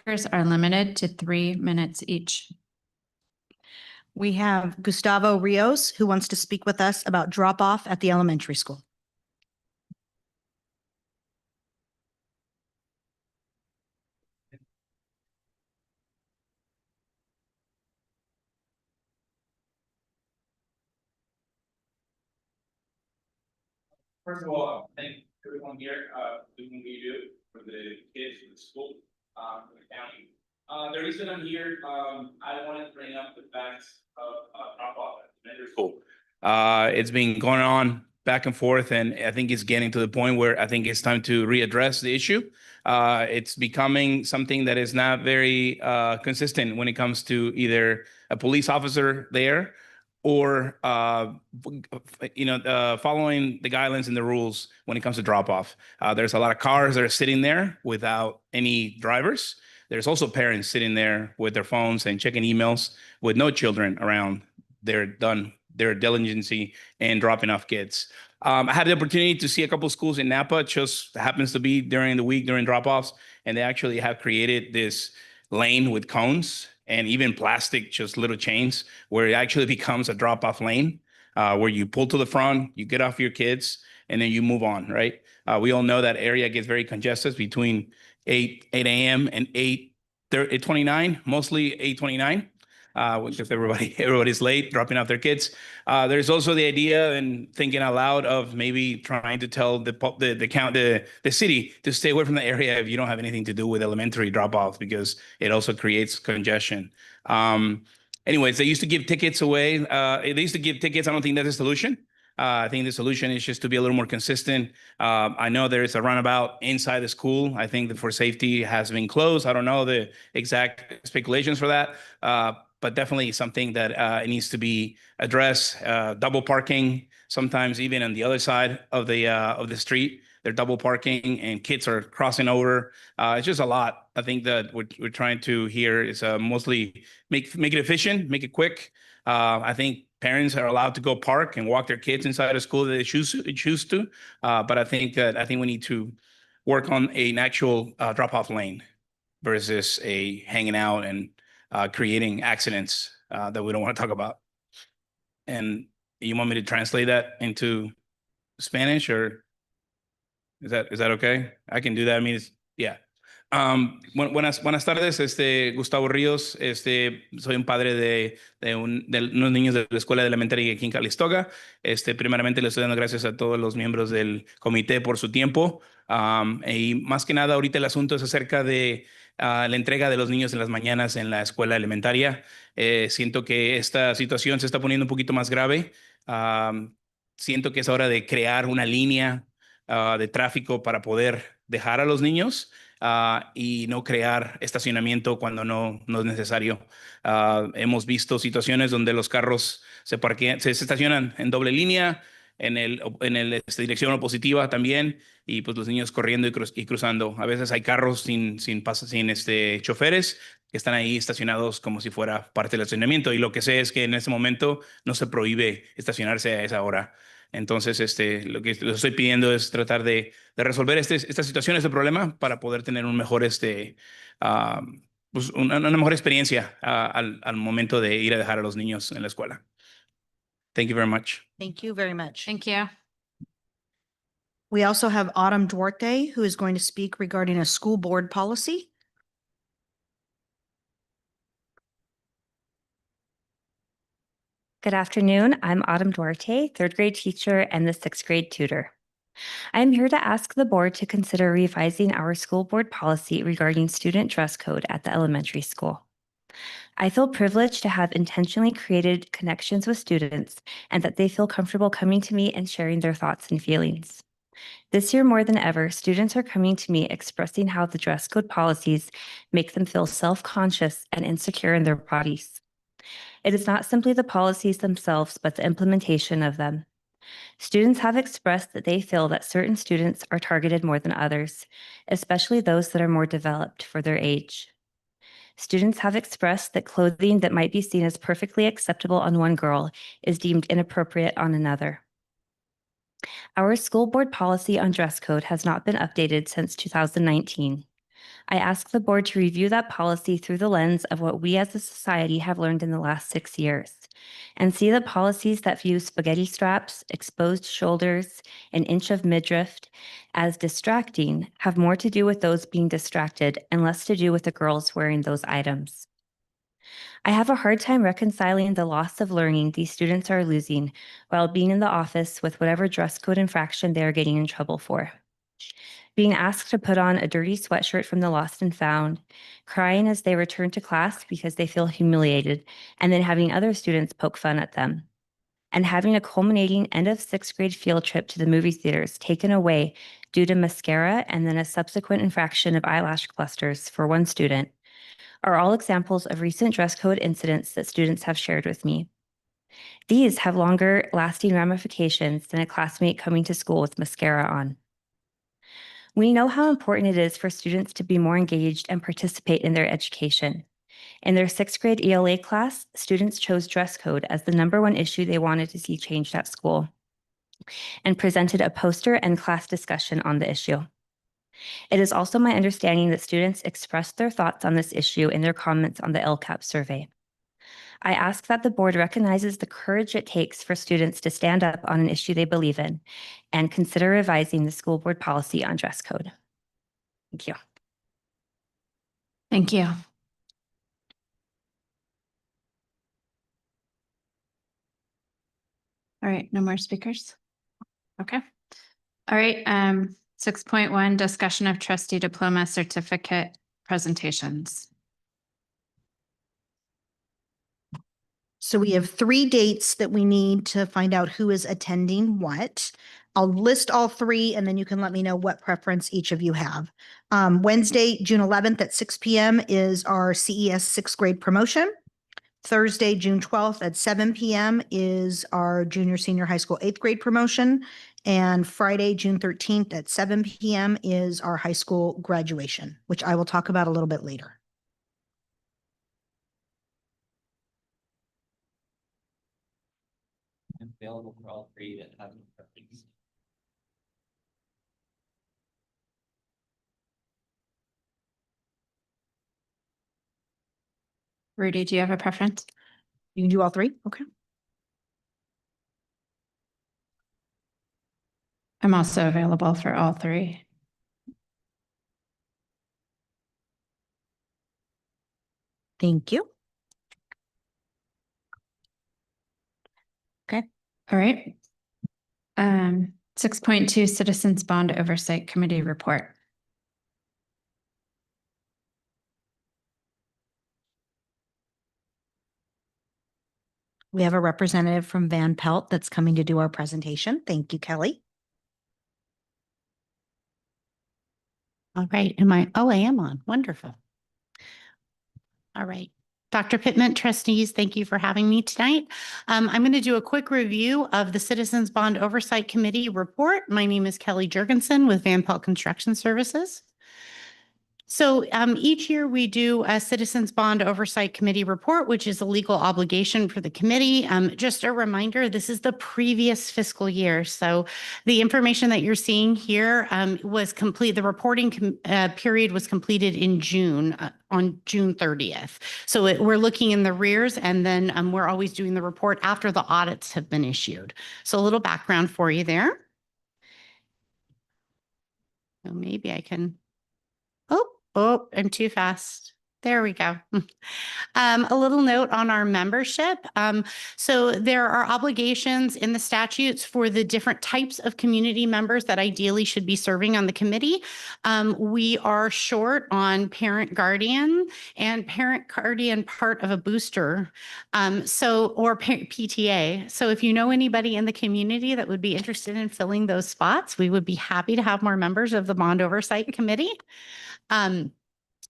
Speakers are limited to 3 minutes each. We have Gustavo Rios, who wants to speak with us about drop-off at the elementary school. First of all, thank everyone here doing what you do for the kids, for the school, for the county. The reason I'm here, I wanted to bring up the facts of drop-off at elementary school. It's been going on back and forth, and I think it's getting to the point where I think it's time to readdress the issue. It's becoming something that is not very consistent when it comes to either a police officer there or following the guidelines and the rules when it comes to drop off. There's a lot of cars that are sitting there without any drivers. There's also parents sitting there with their phones and checking emails with no children around. They're done their diligency and dropping off kids. I had the opportunity to see a couple of schools in Napa. It just happens to be during the week, during drop-offs, and they actually have created this lane with cones and even plastic, just little chains, where it actually becomes a drop-off lane, where you pull to the front, you get off your kids, and then you move on, right? We all know that area gets very congested between 8 a.m. and 8:29, mostly 8:29. Because everybody's late, dropping off their kids. There's also the idea and thinking out loud of maybe trying to tell the city to stay away from the area if you don't have anything to do with elementary drop-off, because it also creates congestion. Anyways, they used to give tickets away. They used to give tickets. I don't think that's a solution. I think the solution is just to be a little more consistent. I know there is a runabout inside the school. I think that for safety has been closed. I don't know the exact speculations for that. But definitely something that it needs to be addressed. Double parking, sometimes even on the other side of the street, they're double parking and kids are crossing over. It's just a lot. I think that what we're trying to here is mostly make it efficient, make it quick. I think parents are allowed to go park and walk their kids inside a school that they choose to. But I think we need to work on an actual drop-off lane versus a hanging out and creating accidents that we don't want to talk about. And you want me to translate that into Spanish, or is that okay? I can do that. I mean, yeah. Buenas tardes, Gustavo Ríos, soy un padre de unos niños de la escuela de elementary aquí en Calistoga. Primeramente le estoy dando gracias a todos los miembros del comité por su tiempo. Y más que nada, ahorita el asunto es acerca de la entrega de los niños en las mañanas en la escuela elementaria. Siento que esta situación se está poniendo un poquito más grave. Siento que es hora de crear una línea de tráfico para poder dejar a los niños y no crear estacionamiento cuando no es necesario. Hemos visto situaciones donde los carros se estacionan en doble línea, en dirección opositiva también, y pues los niños corriendo y cruzando. A veces hay carros sin choferes que están ahí estacionados como si fuera parte del estacionamiento, y lo que sé es que en ese momento no se prohíbe estacionarse a esa hora. Entonces, lo que les estoy pidiendo es tratar de resolver esta situación, este problema, para poder tener un mejor, pues una mejor experiencia al momento de ir a dejar a los niños en la escuela. Thank you very much. Thank you very much. Thank you. We also have Autumn Duarte, who is going to speak regarding a school board policy. Good afternoon. I'm Autumn Duarte, third grade teacher and the sixth grade tutor. I am here to ask the board to consider revising our school board policy regarding student dress code at the elementary school. I feel privileged to have intentionally created connections with students and that they feel comfortable coming to me and sharing their thoughts and feelings. This year more than ever, students are coming to me expressing how the dress code policies make them feel self-conscious and insecure in their bodies. It is not simply the policies themselves, but the implementation of them. Students have expressed that they feel that certain students are targeted more than others, especially those that are more developed for their age. Students have expressed that clothing that might be seen as perfectly acceptable on one girl is deemed inappropriate on another. Our school board policy on dress code has not been updated since 2019. I ask the board to review that policy through the lens of what we as a society have learned in the last 6 years and see the policies that view spaghetti straps, exposed shoulders, an inch of midriff as distracting have more to do with those being distracted and less to do with the girls wearing those items. I have a hard time reconciling the loss of learning these students are losing while being in the office with whatever dress code infraction they are getting in trouble for. Being asked to put on a dirty sweatshirt from the lost and found, crying as they return to class because they feel humiliated, and then having other students poke fun at them. And having a culminating end of 6th grade field trip to the movie theaters taken away due to mascara and then a subsequent infraction of eyelash clusters for one student are all examples of recent dress code incidents that students have shared with me. These have longer lasting ramifications than a classmate coming to school with mascara on. We know how important it is for students to be more engaged and participate in their education. In their 6th grade ELA class, students chose dress code as the #1 issue they wanted to see changed at school and presented a poster and class discussion on the issue. It is also my understanding that students expressed their thoughts on this issue in their comments on the LCAP survey. I ask that the board recognizes the courage it takes for students to stand up on an issue they believe in and consider revising the school board policy on dress code. Thank you. Thank you. All right, no more speakers? Okay. All right, 6.1, discussion of trustee diploma certificate presentations. So we have 3 dates that we need to find out who is attending what. I'll list all 3 and then you can let me know what preference each of you have. Wednesday, June 11th at 6 p.m. is our CES 6th grade promotion. Thursday, June 12th at 7 p.m. is our junior senior high school 8th grade promotion. And Friday, June 13th at 7 p.m. is our high school graduation, which I will talk about a little bit later. Available for all 3 that have preference. Rudy, do you have a preference? You can do all 3? Okay. I'm also available for all 3. Thank you. All right. 6.2, Citizens Bond Oversight Committee report. We have a representative from Van Pelt that's coming to do our presentation. Thank you, Kelly. All right. I am on. Wonderful. All right. Dr. Pittman, trustees, thank you for having me tonight. I'm going to do a quick review of the Citizens Bond Oversight Committee report. My name is Kelly Jurgensen with Van Pelt Construction Services. So each year we do a Citizens Bond Oversight Committee report, which is a legal obligation for the committee. Just a reminder, this is the previous fiscal year. So the information that you're seeing here was complete. The reporting period was completed in June, on June 30th. So we're looking in the rears, and then we're always doing the report after the audits have been issued. So a little background for you there. So maybe I can. Oh, I'm too fast. There we go. A little note on our membership. So there are obligations in the statutes for the different types of community members that ideally should be serving on the committee. We are short on parent guardian and parent guardian part of a booster. Or PTA. So if you know anybody in the community that would be interested in filling those spots, we would be happy to have more members of the Bond Oversight Committee.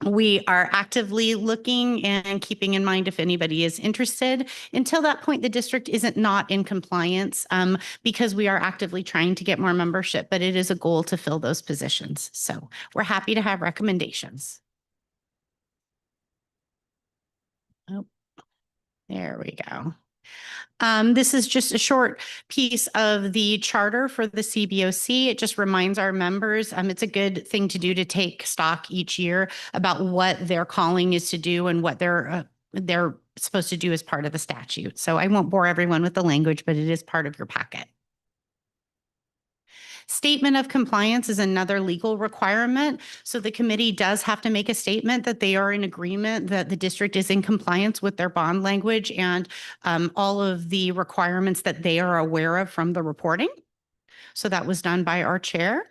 We are actively looking and keeping in mind if anybody is interested. Until that point, the district isn't not in compliance because we are actively trying to get more membership, but it is a goal to fill those positions. So we're happy to have recommendations. Oh, there we go. This is just a short piece of the charter for the CBOC. It just reminds our members, it's a good thing to do to take stock each year about what their calling is to do and what they're supposed to do as part of the statute. So I won't bore everyone with the language, but it is part of your packet. Statement of compliance is another legal requirement. So the committee does have to make a statement that they are in agreement that the district is in compliance with their bond language and all of the requirements that they are aware of from the reporting. So that was done by our chair.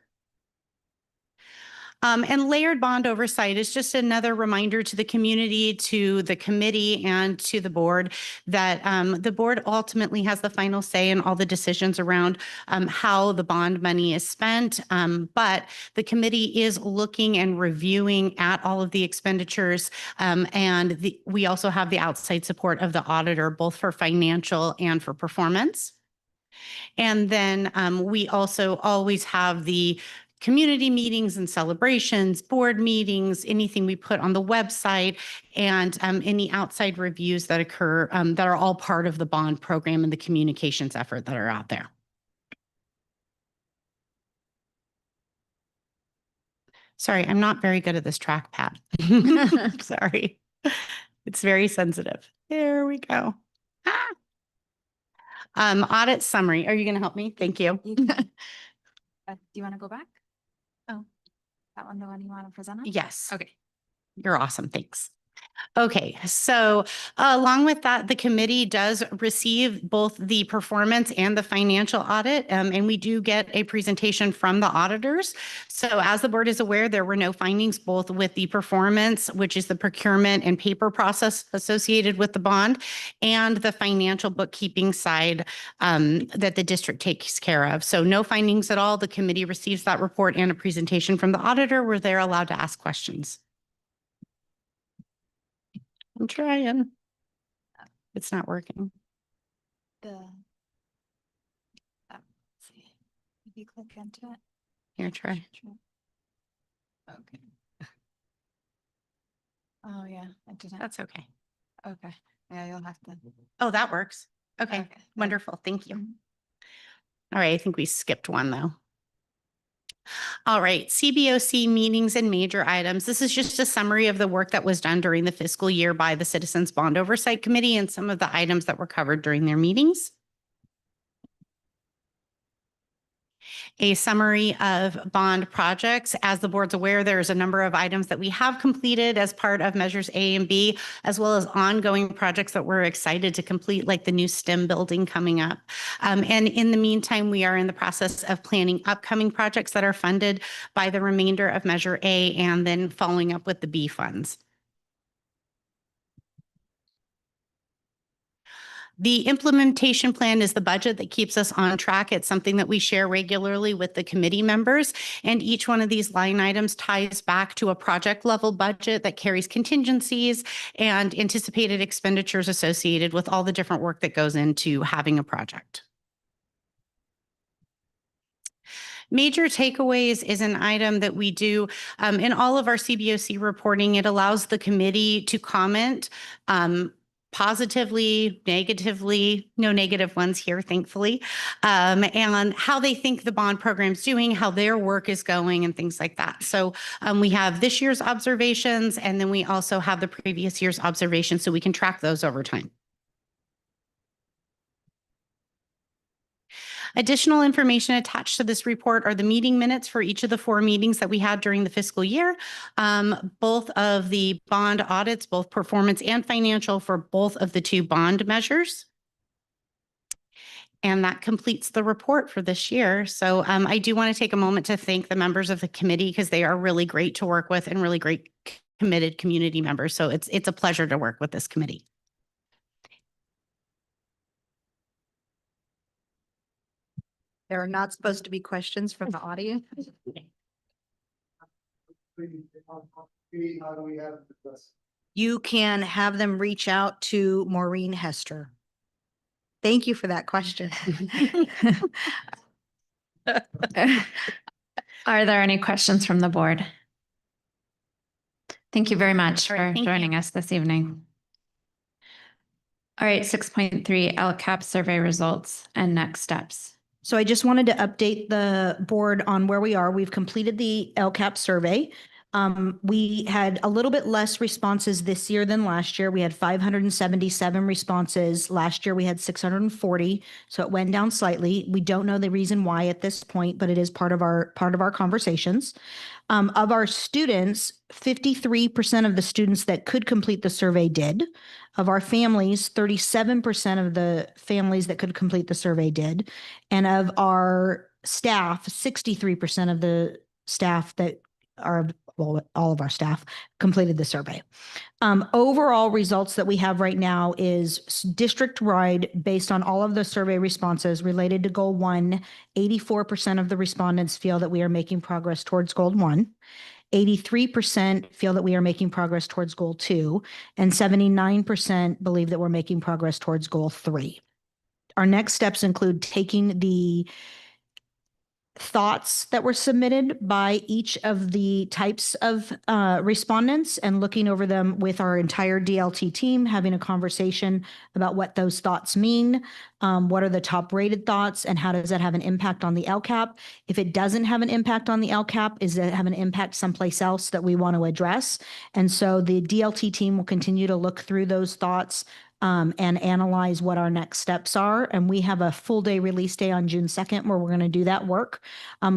And layered bond oversight is just another reminder to the community, to the committee, and to the board that the board ultimately has the final say in all the decisions around how the bond money is spent. But the committee is looking and reviewing at all of the expenditures. And we also have the outside support of the auditor, both for financial and for performance. And then we also always have the community meetings and celebrations, board meetings, anything we put on the website, and any outside reviews that occur that are all part of the bond program and the communications effort that are out there. Sorry, I'm not very good at this trackpad. Sorry. It's very sensitive. There we go. Audit summary. Are you going to help me? Thank you. Do you want to go back? Oh, that one, the one you want to present on? Yes. Okay. You're awesome. Thanks. Okay, so along with that, the committee does receive both the performance and the financial audit, and we do get a presentation from the auditors. So as the board is aware, there were no findings both with the performance, which is the procurement and paper process associated with the bond, and the financial bookkeeping side that the district takes care of. So no findings at all. The committee receives that report and a presentation from the auditor where they're allowed to ask questions. I'm trying. It's not working. Let's see. If you click into it. Here, try. Okay. Oh, yeah, I didn't. That's okay. Okay. Yeah, you'll have to. Oh, that works. Okay, Okay, yeah. wonderful. Thank you. All right, I think we skipped one though. All right, CBOC meetings and major items. This is just a summary of the work that was done during the fiscal year by the Citizens Bond Oversight Committee and some of the items that were covered during their meetings. A summary of bond projects. As the board's aware, there's a number of items that we have completed as part of measures A and B, as well as ongoing projects that we're excited to complete, like the new STEM building coming up. And in the meantime, we are in the process of planning upcoming projects that are funded by the remainder of measure A and then following up with the B funds. The implementation plan is the budget that keeps us on track. It's something that we share regularly with the committee members. And each one of these line items ties back to a project level budget that carries contingencies and anticipated expenditures associated with all the different work that goes into having a project. Major takeaways is an item that we do in all of our CBOC reporting. It allows the committee to comment positively, negatively, no negative ones here, thankfully, and how they think the bond program's doing, how their work is going, and things like that. So we have this year's observations, and then we also have the previous year's observations, so we can track those over time. Additional information attached to this report are the meeting minutes for each of the 4 meetings that we had during the fiscal year. Both of the bond audits, both performance and financial for both of the 2 bond measures. And that completes the report for this year. So I do want to take a moment to thank the members of the committee because they are really great to work with and really great committed community members. So it's a pleasure to work with this committee. There are not supposed to be questions from the audience. You can have them reach out to Maureen Hester. Thank you for that question. Are there any questions from the board? Thank you very much All for right, thank you. joining us this evening. All right, 6.3 LCAP survey results and next steps. So I just wanted to update the board on where we are. We've completed the LCAP survey. We had a little bit less responses this year than last year. We had 577 responses. Last year we had 640, so it went down slightly. We don't know the reason why at this point, but it is part of our conversations. Of our students, 53% of the students that could complete the survey did. Of our families, 37% of the families that could complete the survey did. And of our staff, 63% of the staff that are, well, all of our staff completed the survey. Overall results that we have right now is district-wide, based on all of the survey responses related to goal 1, 84% of the respondents feel that we are making progress towards goal 1. 83% feel that we are making progress towards goal 2, and 79% believe that we're making progress towards goal 3. Our next steps include taking the thoughts that were submitted by each of the types of respondents and looking over them with our entire DLT team, having a conversation about what those thoughts mean, what are the top rated thoughts, and how does that have an impact on the LCAP? If it doesn't have an impact on the LCAP, does it have an impact someplace else that we want to address? And so the DLT team will continue to look through those thoughts and analyze what our next steps are. And we have a full day release day on June 2nd where we're going to do that work.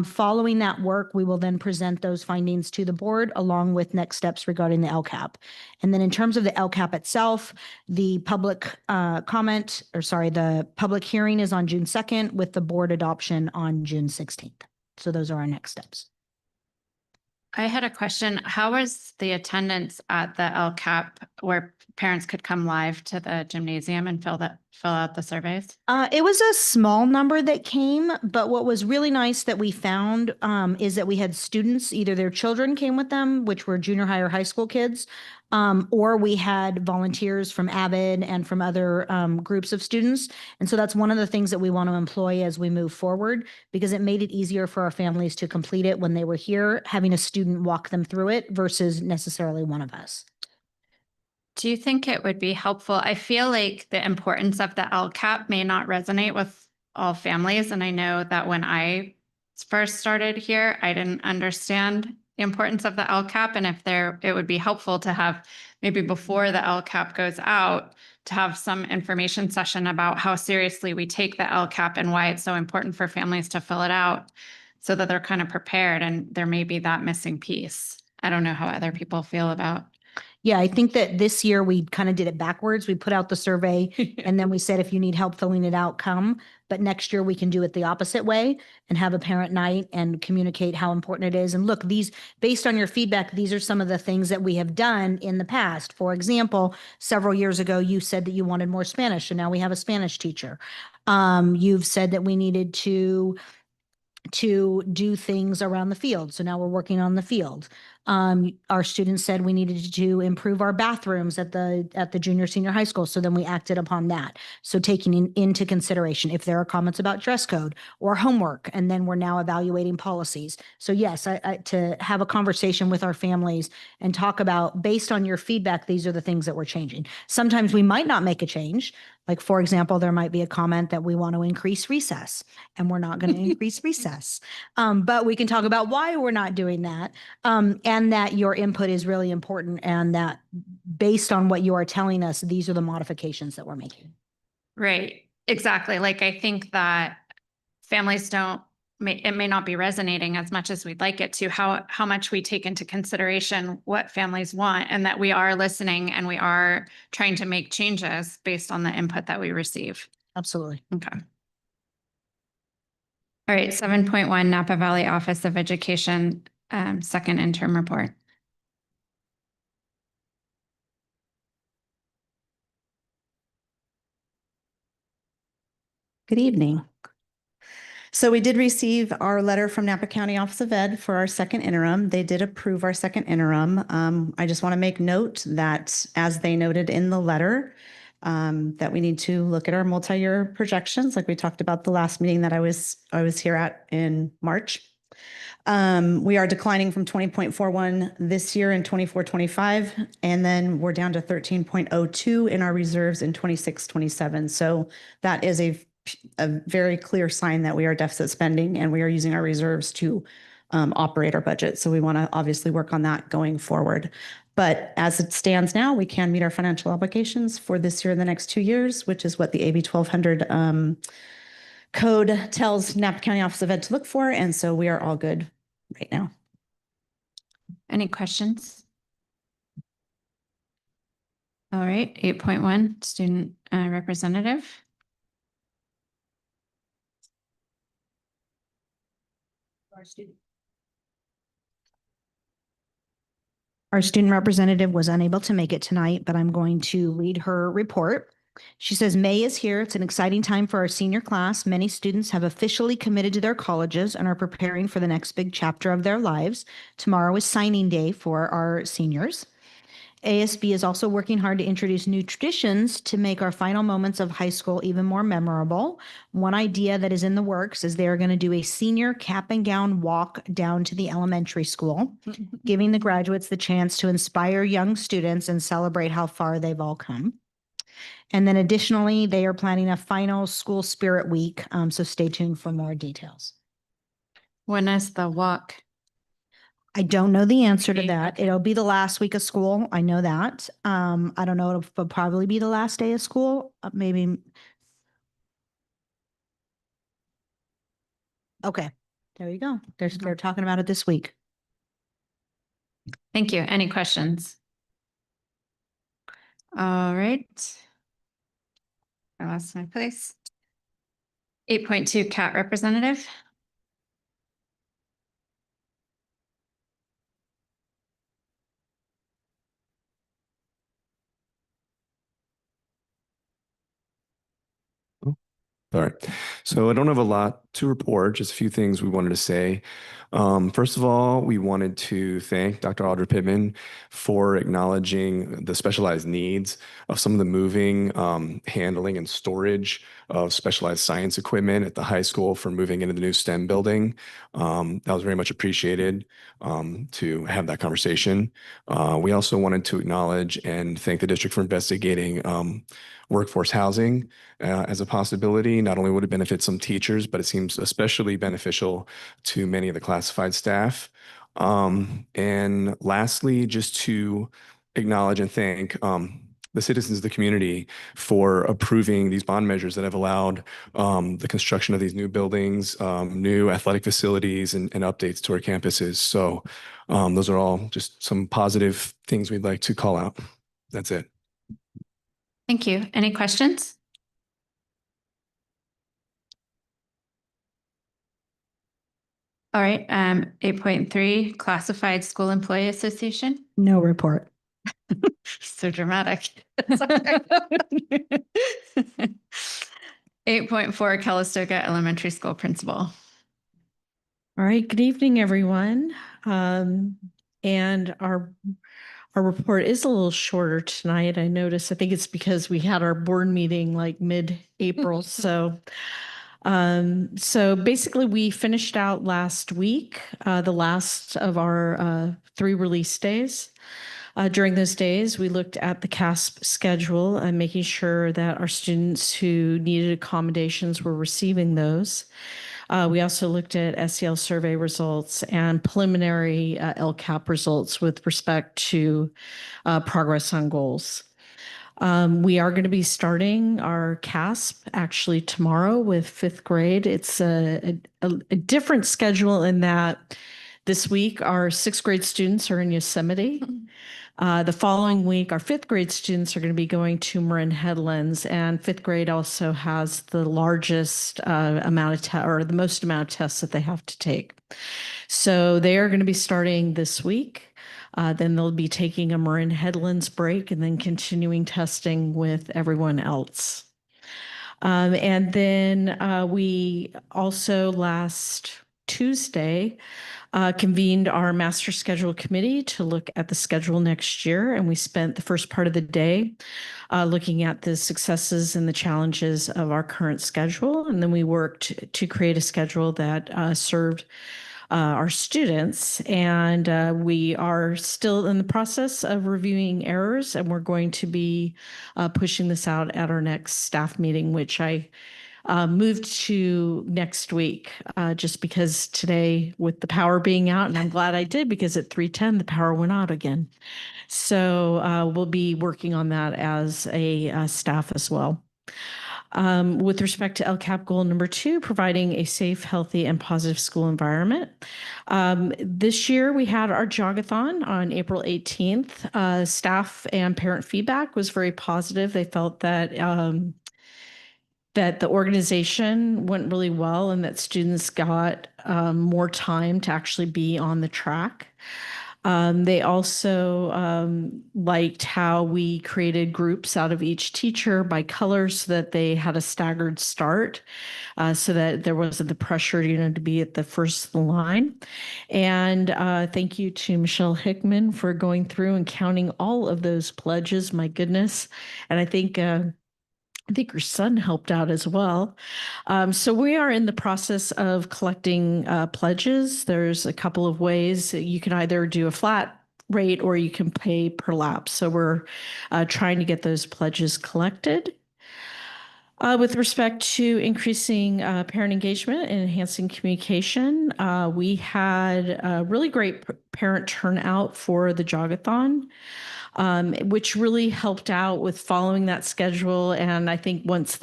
Following that work, we will then present those findings to the board along with next steps regarding the LCAP. And then in terms of the LCAP itself, the public the public hearing is on June 2nd with the board adoption on June 16th. So those are our next steps. I had a question. How was the attendance at the LCAP where parents could come live to the gymnasium and fill out the surveys? It was a small number that came, but what was really nice that we found is that we had students, either their children came with them, which were junior high or high school kids, or we had volunteers from Avid and from other groups of students. And so that's one of the things that we want to employ as we move forward, because it made it easier for our families to complete it when they were here, having a student walk them through it versus necessarily one of us. Do you think it would be helpful? I feel like the importance of the LCAP may not resonate with all families. And I know that when I first started here, I didn't understand the importance of the LCAP. And it would be helpful to have maybe before the LCAP goes out to have some information session about how seriously we take the LCAP and why it's so important for families to fill it out so that they're kind of prepared, and there may be that missing piece. I don't know how other people feel about. Yeah, I think that this year we kind of did it backwards. We put out the survey and then we said, if you need help filling it out, come. But next year we can do it the opposite way and have a parent night and communicate how important it is. And look, based on your feedback, these are some of the things that we have done in the past. For example, several years ago, you said that you wanted more Spanish, and now we have a Spanish teacher. You've said that we needed to do things around the field. So now we're working on the field. Our students said we needed to improve our bathrooms at the junior senior high school. So then we acted upon that. So taking into consideration if there are comments about dress code or homework, and then we're now evaluating policies. So yes, to have a conversation with our families and talk about, based on your feedback, these are the things that we're changing. Sometimes we might not make a change. Like, for example, there might be a comment that we want to increase recess, and we're not going to increase recess. But we can talk about why we're not doing that, and that your input is really important, and that based on what you are telling us, these are the modifications that we're making. Right, exactly. Like, I think that families it may not be resonating as much as we'd like it to, how much we take into consideration what families want, and that we are listening and we are trying to make changes based on the input that we receive. Absolutely. Okay. All right, 7.1 Napa Valley Office of Education, second interim report. Good evening. So we did receive our letter from Napa County Office of Ed for our second interim. They did approve our second interim. I just want to make note that, as they noted in the letter, that we need to look at our multi-year projections, like we talked about the last meeting that I was here at in March. We are declining from 20.41 this year in 24-25, and then we're down to 13.02 in our reserves in 26-27. So that is a very clear sign that we are deficit spending and we are using our reserves to operate our budget. So we want to obviously work on that going forward. But as it stands now, we can meet our financial obligations for this year and the next 2 years, which is what the AB 1200 code tells Napa County Office of Ed to look for. And so we are all good right now. Any questions? All right, 8.1, student representative. Our student representative was unable to make it tonight, but I'm going to read her report. She says, May is here. It's an exciting time for our senior class. Many students have officially committed to their colleges and are preparing for the next big chapter of their lives. Tomorrow is signing day for our seniors. ASB is also working hard to introduce new traditions to make our final moments of high school even more memorable. One idea that is in the works is they are going to do a senior cap and gown walk down to the elementary school, giving the graduates the chance to inspire young students and celebrate how far they've all come. And then additionally, they are planning a final school spirit week. So stay tuned for more details. When is the walk? I don't know the answer to Okay, that. okay. It'll be the last week of school. I know that. I don't know if it'll probably be the last day of school. Maybe. Okay, there you go. They're talking about it this week. Thank you. Any questions? All right. I lost my place. 8.2 CAT representative. All right. So I don't have a lot to report, just a few things we wanted to say. First of all, we wanted to thank Dr. Audra Pittman for acknowledging the specialized needs of some of the moving, handling, and storage of specialized science equipment at the high school for moving into the new STEM building. That was very much appreciated to have that conversation. We also wanted to acknowledge and thank the district for investigating workforce housing as a possibility. Not only would it benefit some teachers, but it seems especially beneficial to many of the classified staff. And lastly, just to acknowledge and thank the citizens of the community for approving these bond measures that have allowed the construction of these new buildings, new athletic facilities, and updates to our campuses. So those are all just some positive things we'd like to call out. That's it. Thank you. Any questions? All right, 8.3 Classified School Employee Association. No report. So dramatic. 8.4 Calistoga Elementary School Principal. All right, good evening, everyone. And our report is a little shorter tonight. I noticed, I think it's because we had our board meeting like mid-April. So basically we finished out last week, the last of our 3 release days. During those days, we looked at the CASP schedule and making sure that our students who needed accommodations were receiving those. We also looked at SEL survey results and preliminary LCAP results with respect to progress on goals. We are going to be starting our CASP actually tomorrow with 5th grade. It's a different schedule in that this week our 6th grade students are in Yosemite. The following week, our 5th grade students are going to be going to Marin Headlands, and 5th grade also has the largest amount of or the most amount of tests that they have to take. So they are going to be starting this week. Then they'll be taking a Marin Headlands break and then continuing testing with everyone else. And then we also last Tuesday convened our master schedule committee to look at the schedule next year. And we spent the first part of the day looking at the successes and the challenges of our current schedule. And then we worked to create a schedule that served our students. And we are still in the process of reviewing errors, and we're going to be pushing this out at our next staff meeting, which I moved to next week, just because today with the power being out, and I'm glad I did because at 3:10 the power went out again. So we'll be working on that as a staff as well. With respect to LCAP goal number 2, providing a safe, healthy, and positive school environment. This year we had our jogathon on April 18th. Staff and parent feedback was very positive. They felt that that the organization went really well and that students got more time to actually be on the track. They also liked how we created groups out of each teacher by color so that they had a staggered start, so that there wasn't the pressure, to be at the first of the line. And thank you to Michelle Hickman for going through and counting all of those pledges. My goodness. And I think her son helped out as well. So we are in the process of collecting pledges. There's a couple of ways. You can either do a flat rate or you can pay per lap. So we're trying to get those pledges collected. With respect to increasing parent engagement and enhancing communication, we had a really great parent turnout for the jogathon, which really helped out with following that schedule. And I think once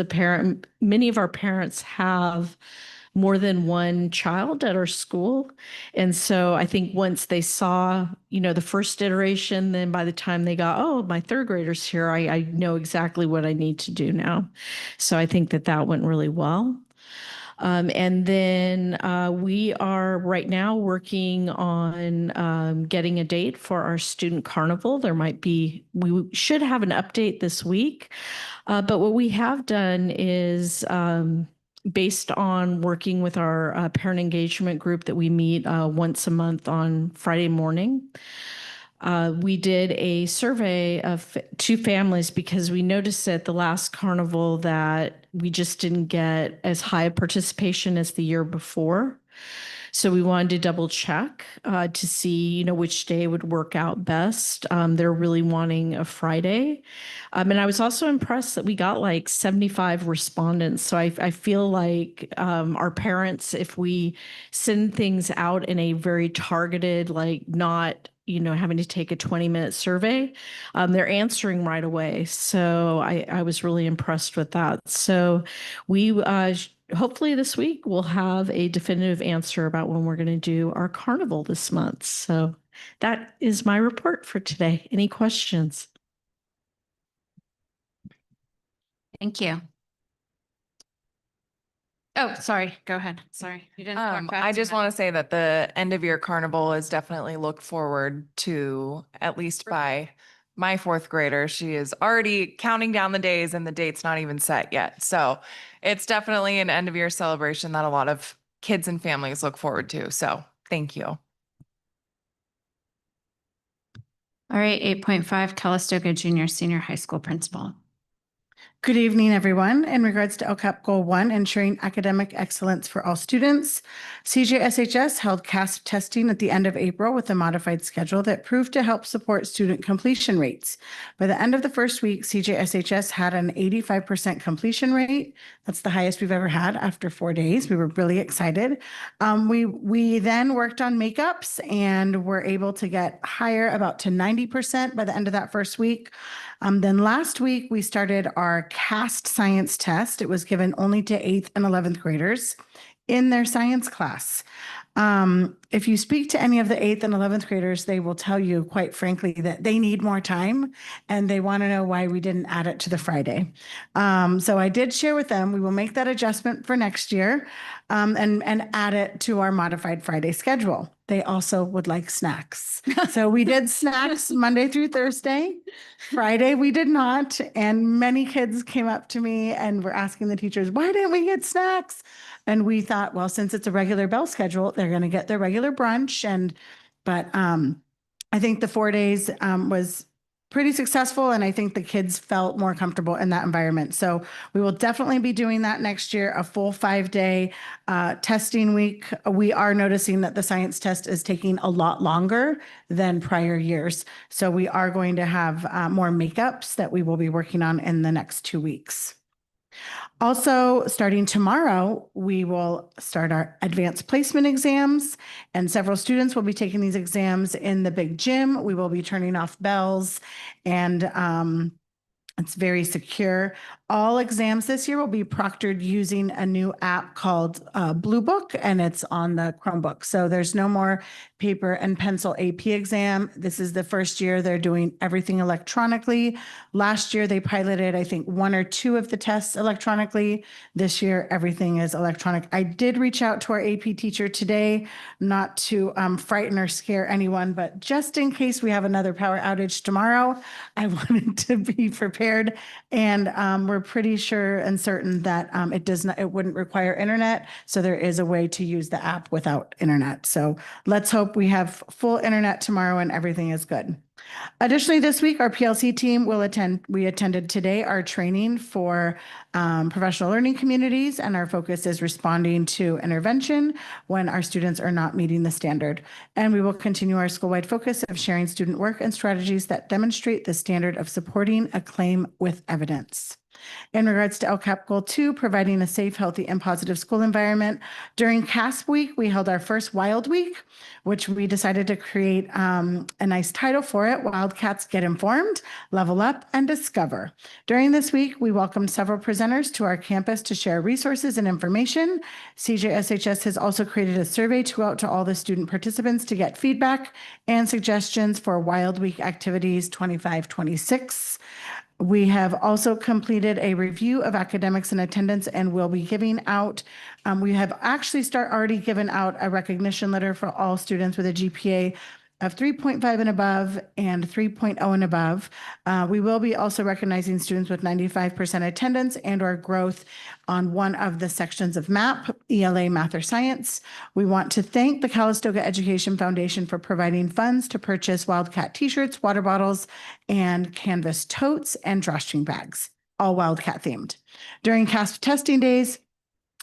many of our parents have more than one child at our school. And so I think once they saw, the first iteration, then by the time they got, oh, my third grader's here, I know exactly what I need to do now. So I think that went really well. And then we are right now working on getting a date for our student carnival. We should have an update this week. But what we have done is based on working with our parent engagement group that we meet once a month on Friday morning. We did a survey of 2 families because we noticed at the last carnival that we just didn't get as high a participation as the year before. So we wanted to double check to see, which day would work out best. They're really wanting a Friday. And I was also impressed that we got like 75 respondents. So I feel like our parents, if we send things out in a very targeted, like not having to take a 20-minute survey, they're answering right away. So I was really impressed with that. So we hopefully this week we'll have a definitive answer about when we're going to do our carnival this month. So that is my report for today. Any questions? Thank you. Oh, sorry. Go ahead. Sorry. You didn't talk fast I just enough. want to say that the end of year carnival is definitely looked forward to, at least by my 4th grader. She is already counting down the days and the date's not even set yet. So it's definitely an end of year celebration that a lot of kids and families look forward to. So thank you. All right. 8.5 Calistoga Junior Senior High School Principal. Good evening, everyone. In regards to LCAP Goal 1, ensuring academic excellence for all students, CJSHS held CASP testing at the end of April with a modified schedule that proved to help support student completion rates. By the end of the first week, CJSHS had an 85% completion rate. That's the highest we've ever had after 4 days. We were really excited. We then worked on makeups and were able to get higher, about to 90% by the end of that first week. Then last week, we started our CAST science test. It was given only to 8th and 11th graders in their science class. If you speak to any of the 8th and 11th graders, they will tell you, quite frankly, that they need more time and they want to know why we didn't add it to the Friday. So I did share with them, we will make that adjustment for next year and add it to our modified Friday schedule. They also would like snacks. So we did snacks Monday through Thursday. Friday, we did not. And many kids came up to me and were asking the teachers, why didn't we get snacks? And we thought, well, since it's a regular bell schedule, they're going to get their regular brunch. But I think the 4 days was pretty successful, and I think the kids felt more comfortable in that environment. So we will definitely be doing that next year, a full 5-day testing week. We are noticing that the science test is taking a lot longer than prior years. So we are going to have more makeups that we will be working on in the next 2 weeks. Also, starting tomorrow, we will start our advanced placement exams, and several students will be taking these exams in the big gym. We will be turning off bells, and it's very secure. All exams this year will be proctored using a new app called Blue Book, and it's on the Chromebook. So there's no more paper and pencil AP exam. This is the first year they're doing everything electronically. Last year, they piloted, I think, 1 or 2 of the tests electronically. This year, everything is electronic. I did reach out to our AP teacher today, not to frighten or scare anyone, but just in case we have another power outage tomorrow, I wanted to be prepared. And we're pretty sure and certain that it wouldn't require internet. So there is a way to use the app without internet. So let's hope we have full internet tomorrow and everything is good. Additionally, this week, our PLC team we attended today our training for professional learning communities, and our focus is responding to intervention when our students are not meeting the standard. And we will continue our school-wide focus of sharing student work and strategies that demonstrate the standard of supporting a claim with evidence. In regards to LCAP Goal 2, providing a safe, healthy, and positive school environment, during CASP Week, we held our first Wild Week, which we decided to create a nice title for it, Wildcats Get Informed, Level Up, and Discover. During this week, we welcomed several presenters to our campus to share resources and information. CJSHS has also created a survey to go out to all the student participants to get feedback and suggestions for Wild Week activities 25-26. We have also completed a review of academics and attendance, and we'll be giving out, we have actually already given out a recognition letter for all students with a GPA of 3.5 and above and 3.0 and above. We will be also recognizing students with 95% attendance and or growth on one of the sections of MAP, ELA, Math, or Science. We want to thank the Calistoga Education Foundation for providing funds to purchase Wildcat t-shirts, water bottles, and canvas totes and drawstring bags, all Wildcat themed. During CASP testing days,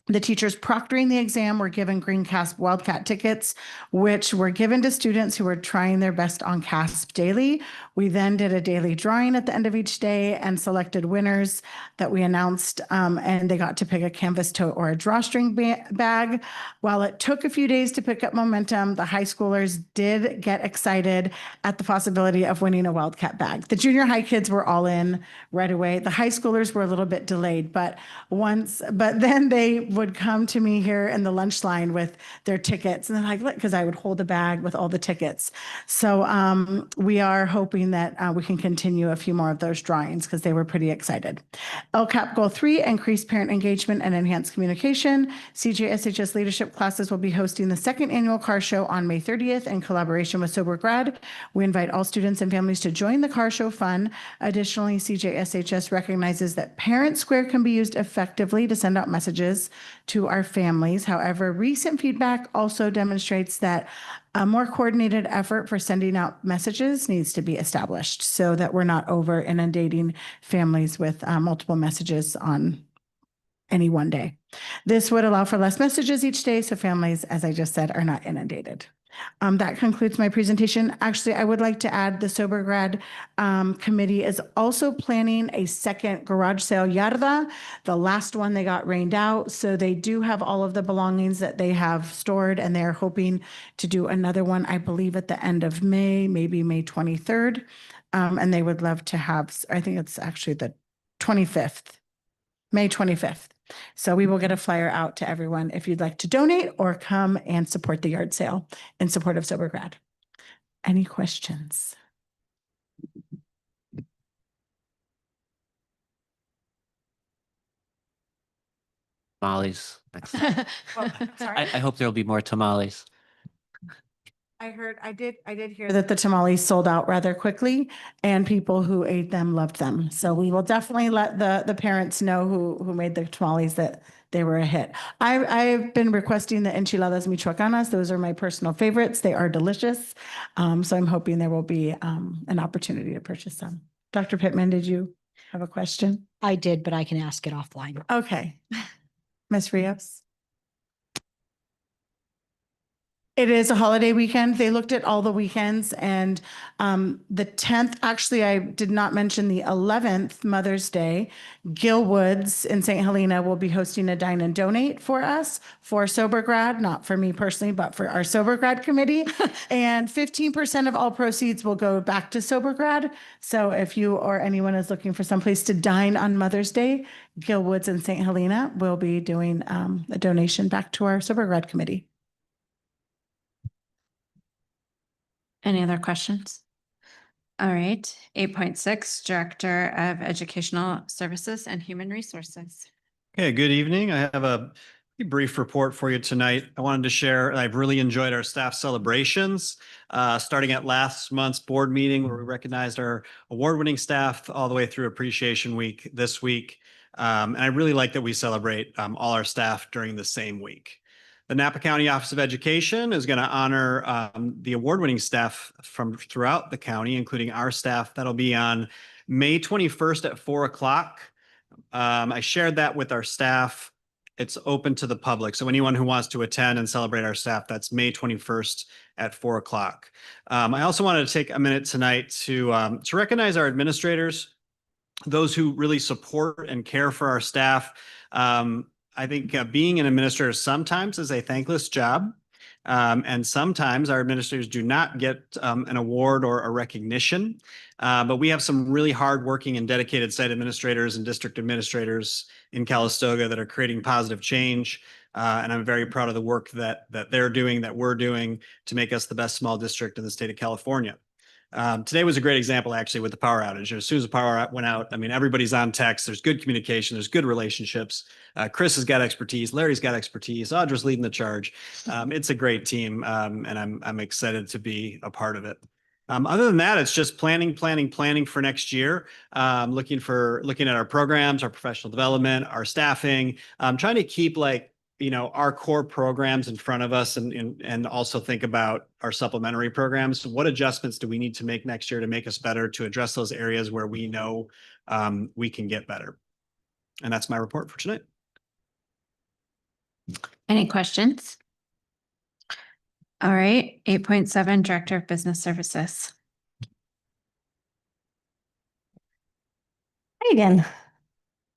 the teachers proctoring the exam were given Green CASP Wildcat tickets, which were given to students who were trying their best on CASP daily. We then did a daily drawing at the end of each day and selected winners that we announced, and they got to pick a canvas tote or a drawstring bag. While it took a few days to pick up momentum, the high schoolers did get excited at the possibility of winning a Wildcat bag. The junior high kids were all in right away. The high schoolers were a little bit delayed, but then they would come to me here in the lunch line with their tickets, and they're like, look, because I would hold a bag with all the tickets. So we are hoping that we can continue a few more of those drawings because they were pretty excited. LCAP Goal 3, increase parent engagement and enhance communication. CJSHS leadership classes will be hosting the second annual car show on May 30th in collaboration with Sober Grad. We invite all students and families to join the car show fun. Additionally, CJSHS recognizes that Parent Square can be used effectively to send out messages to our families. However, recent feedback also demonstrates that a more coordinated effort for sending out messages needs to be established so that we're not over inundating families with multiple messages on any one day. This would allow for less messages each day, so families, as I just said, are not inundated. That concludes my presentation. Actually, I would like to add the Sober Grad committee is also planning a second garage sale yarda. The last one they got rained out. So they do have all of the belongings that they have stored, and they're hoping to do another one, I believe, at the end of May, maybe May 23rd. And they would love to have, I think it's actually the 25th, May 25th. So we will get a flyer out to everyone if you'd like to donate or come and support the yard sale in support of Sober Grad. Any questions? Tamales. Next. Sorry. I hope there'll be more tamales. I did hear that the tamales sold out rather quickly and people who ate them loved them. So we will definitely let the parents know who made the tamales that they were a hit. I've been requesting the enchiladas michoacanas. Those are my personal favorites. They are delicious. So I'm hoping there will be an opportunity to purchase some. Dr. Pittman, did you have a question? I did, but I can ask it offline. Okay. Ms. Rios? It is a holiday weekend. They looked at all the weekends and the 10th, actually, I did not mention the 11th, Mother's Day. Gill Woods in St. Helena will be hosting a dine and donate for us for Sober Grad, not for me personally, but for our Sober Grad committee. And 15% of all proceeds will go back to Sober Grad. So if you or anyone is looking for someplace to dine on Mother's Day, Gill Woods in St. Helena will be doing a donation back to our Sober Grad committee. Any other questions? All right, 8.6, Director of Educational Services and Human Resources. Okay, good evening. I have a pretty brief report for you tonight. I wanted to share, I've really enjoyed our staff celebrations, starting at last month's board meeting where we recognized our award-winning staff all the way through Appreciation Week this week. And I really like that we celebrate all our staff during the same week. The Napa County Office of Education is going to honor the award-winning staff from throughout the county, including our staff. That'll be on May 21st at 4 o'clock. I shared that with our staff. It's open to the public. So anyone who wants to attend and celebrate our staff, that's May 21st at 4 o'clock. I also wanted to take a minute tonight to recognize our administrators, those who really support and care for our staff. I think being an administrator sometimes is a thankless job. And sometimes our administrators do not get an award or a recognition. But we have some really hardworking and dedicated site administrators and district administrators in Calistoga that are creating positive change. And I'm very proud of the work that they're doing, that we're doing to make us the best small district in the state of California. Today was a great example, actually, with the power outage. As soon as the power went out, I mean, everybody's on text. There's good communication. There's good relationships. Chris has got expertise. Larry's got expertise. Audra's leading the charge. It's a great team, and I'm excited to be a part of it. Other than that, it's just planning for next year. Looking at our programs, our professional development, our staffing. Trying to keep our core programs in front of us and also think about our supplementary programs. What adjustments do we need to make next year to make us better, to address those areas where we know we can get better? And that's my report for tonight. Any questions? All right, 8.7, Director of Business Services. Hi again.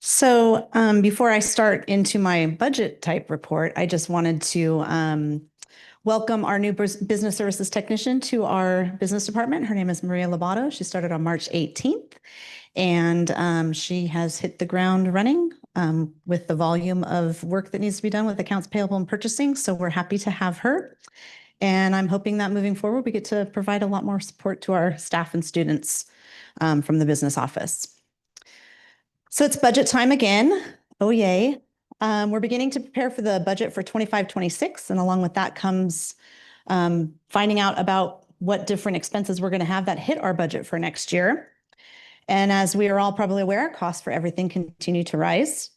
So before I start into my budget type report, I just wanted to welcome our new business services technician to our business department. Her name is Maria Lobato. She started on March 18th, and she has hit the ground running with the volume of work that needs to be done with accounts payable and purchasing. So we're happy to have her. And I'm hoping that moving forward, we get to provide a lot more support to our staff and students from the business office. So it's budget time again. Oh, yay. We're beginning to prepare for the budget for 25-26. And along with that comes finding out about what different expenses we're going to have that hit our budget for next year. And as we are all probably aware, costs for everything continue to rise.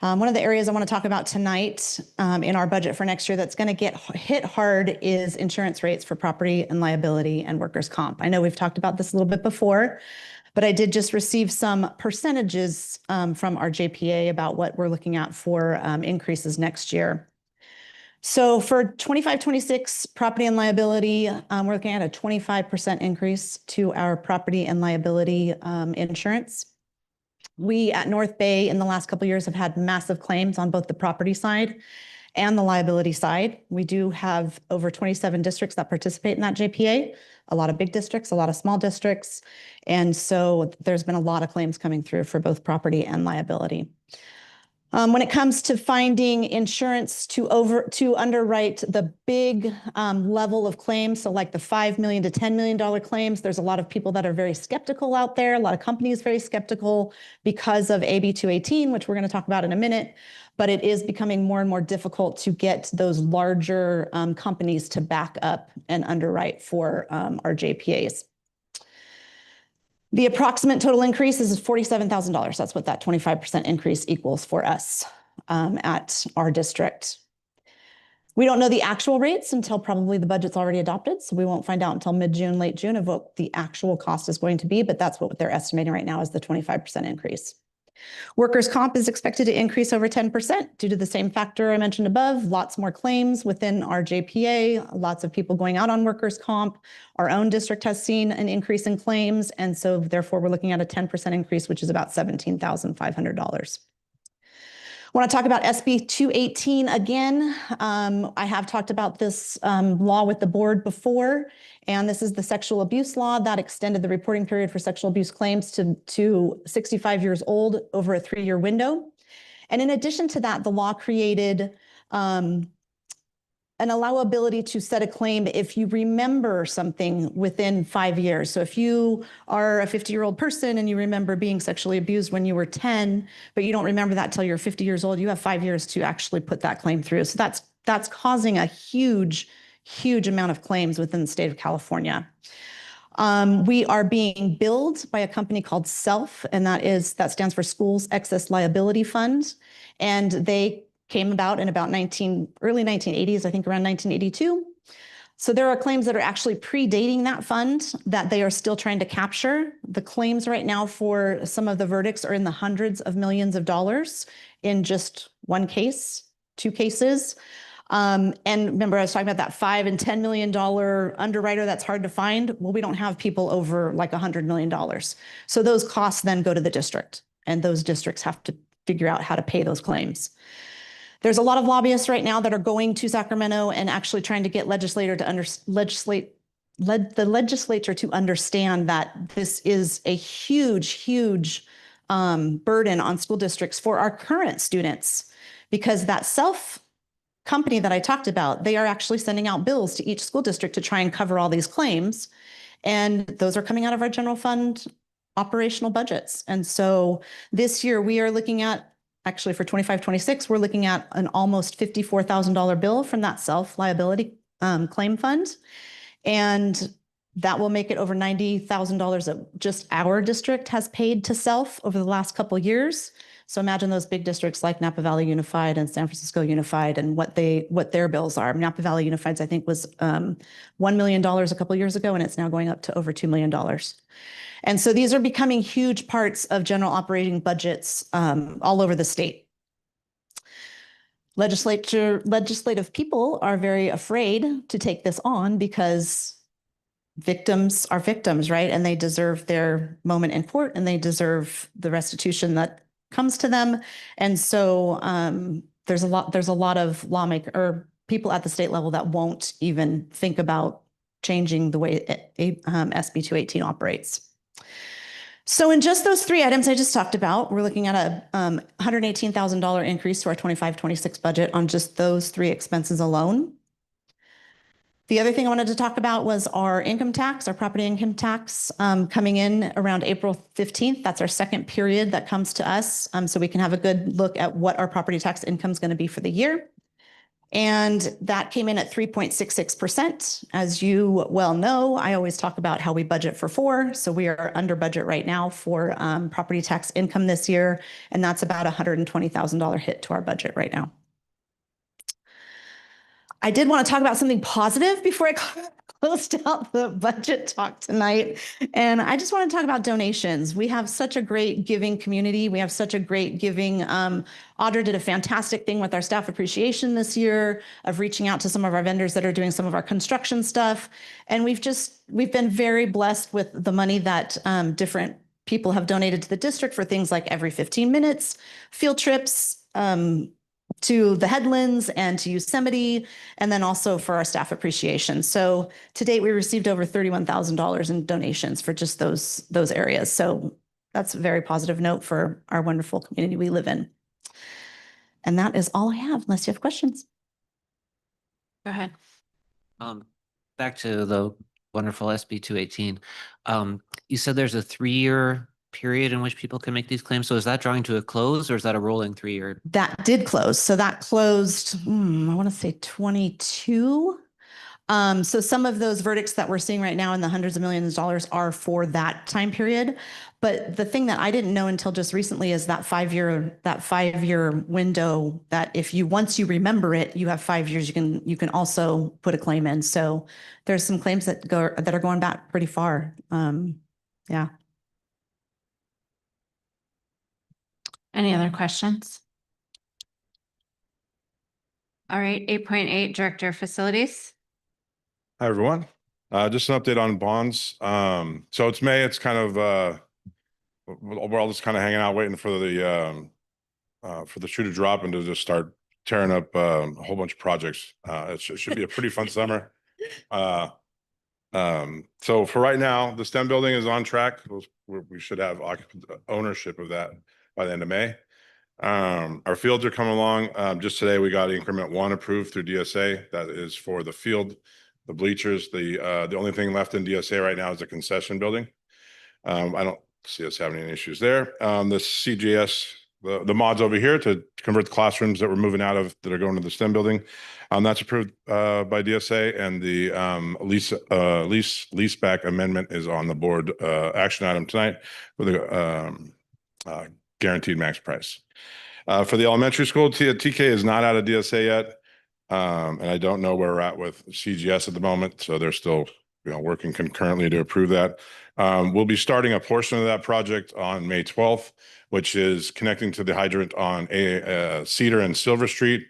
One of the areas I want to talk about tonight in our budget for next year that's going to get hit hard is insurance rates for property and liability and workers' comp. I know we've talked about this a little bit before, but I did just receive some percentages from our JPA about what we're looking at for increases next year. So for 25-26 property and liability, we're looking at a 25% increase to our property and liability insurance. We at North Bay in the last couple of years have had massive claims on both the property side and the liability side. We do have over 27 districts that participate in that JPA, a lot of big districts, a lot of small districts. And so there's been a lot of claims coming through for both property and liability. When it comes to finding insurance to underwrite the big level of claims, so like the $5 million to $10 million claims, there's a lot of people that are very skeptical out there. A lot of companies very skeptical because of AB 218, which we're going to talk about in a minute. But it is becoming more and more difficult to get those larger companies to back up and underwrite for our JPAs. The approximate total increase is $47,000. That's what that 25% increase equals for us. at our district. We don't know the actual rates until probably the budget's already adopted, so we won't find out until mid-June, late June of what the actual cost is going to be, but that's what they're estimating right now is the 25% increase. Workers' comp is expected to increase over 10% due to the same factor I mentioned above, lots more claims within our JPA, lots of people going out on workers' comp. Our own district has seen an increase in claims, and so therefore we're looking at a 10% increase, which is about $17,500. I want to talk about SB 218 again. I have talked about this law with the board before, and this is the sexual abuse law that extended the reporting period for sexual abuse claims to 65 years old over a 3-year window. And in addition to that, the law created an allowability to set a claim if you remember something within 5 years. So if you are a 50-year-old person and you remember being sexually abused when you were 10, but you don't remember that till you're 50 years old, you have 5 years to actually put that claim through. So that's causing a huge amount of claims within the state of California. We are being billed by a company called SELF, and that stands for Schools Excess Liability Fund. And they came about in about early 1980s, I think around 1982. So there are claims that are actually predating that fund that they are still trying to capture. The claims right now for some of the verdicts are in the hundreds of millions of dollars in just one case, 2 cases. And remember, I was talking about that $5 and $10 million underwriter that's hard to find. Well, we don't have people over like $100 million. So those costs then go to the district, and those districts have to figure out how to pay those claims. There's a lot of lobbyists right now that are going to Sacramento and actually trying to get the legislature to understand that this is a huge burden on school districts for our current students, because that SELF company that I talked about, they are actually sending out bills to each school district to try and cover all these claims. And those are coming out of our general fund operational budgets. And so this year we are looking at, actually for 25-26, we're looking at an almost $54,000 bill from that SELF liability claim fund. And that will make it over $90,000 that just our district has paid to SELF over the last couple of years. So imagine those big districts like Napa Valley Unified and San Francisco Unified and what their bills are. Napa Valley Unified's, I think, was $1 million a couple of years ago, and it's now going up to over $2 million. And so these are becoming huge parts of general operating budgets all over the state. Legislative people are very afraid to take this on because victims are victims, right? And they deserve their moment in court, and they deserve the restitution that comes to them. And so there's a lot of people at the state level that won't even think about changing the way SB 218 operates. So in just those 3 items I just talked about, we're looking at a $118,000 increase to our 25-26 budget on just those 3 expenses alone. The other thing I wanted to talk about was our income tax, our property income tax coming in around April 15th. That's our second period that comes to us. So we can have a good look at what our property tax income is going to be for the year. And that came in at 3.66%. As you well know, I always talk about how we budget for 4. So we are under budget right now for property tax income this year. And that's about a $120,000 hit to our budget right now. I did want to talk about something positive before I closed out the budget talk tonight. And I just want to talk about donations. We have such a great giving community. We have such a great giving. Audra did a fantastic thing with our staff appreciation this year of reaching out to some of our vendors that are doing some of our construction stuff. And we've been very blessed with the money that different people have donated to the district for things like every 15 minutes, field trips, to the Headlands and to Yosemite, and then also for our staff appreciation. So to date, we received over $31,000 in donations for just those areas. So that's a very positive note for our wonderful community we live in. And that is all I have, unless you have questions. Go ahead. Back to the wonderful SB 218. You said there's a 3-year period in which people can make these claims. So is that drawing to a close, or is that a rolling 3-year? That did close. So that closed, I want to say 22. So some of those verdicts that we're seeing right now in the hundreds of millions of dollars are for that time period. But the thing that I didn't know until just recently is that 5-year window that if you, once you remember it, you have 5 years, you can also put a claim in. So there's some claims that are going back pretty far. Yeah. Any other questions? All right, 8.8, Director of Facilities. Hi, everyone. Just an update on bonds. So it's May, it's kind of, we're all just kind of hanging out waiting for the shoe to drop and to just start tearing up a whole bunch of projects. It should be a pretty fun summer. So for right now, the STEM building is on track. We should have ownership of that by the end of May. Our fields are coming along. Just today, we got increment 1 approved through DSA. That is for the field, the bleachers. The only thing left in DSA right now is the concession building. I don't see us having any issues there. The CGS, the mods over here to convert the classrooms that we're moving out of that are going to the STEM building. That's approved by DSA, and the lease back amendment is on the board action item tonight with a guaranteed max price. For the elementary school, TK is not out of DSA yet. And I don't know where we're at with CGS at the moment. So they're still, working concurrently to approve that. We'll be starting a portion of that project on May 12th, which is connecting to the hydrant on Cedar and Silver Street.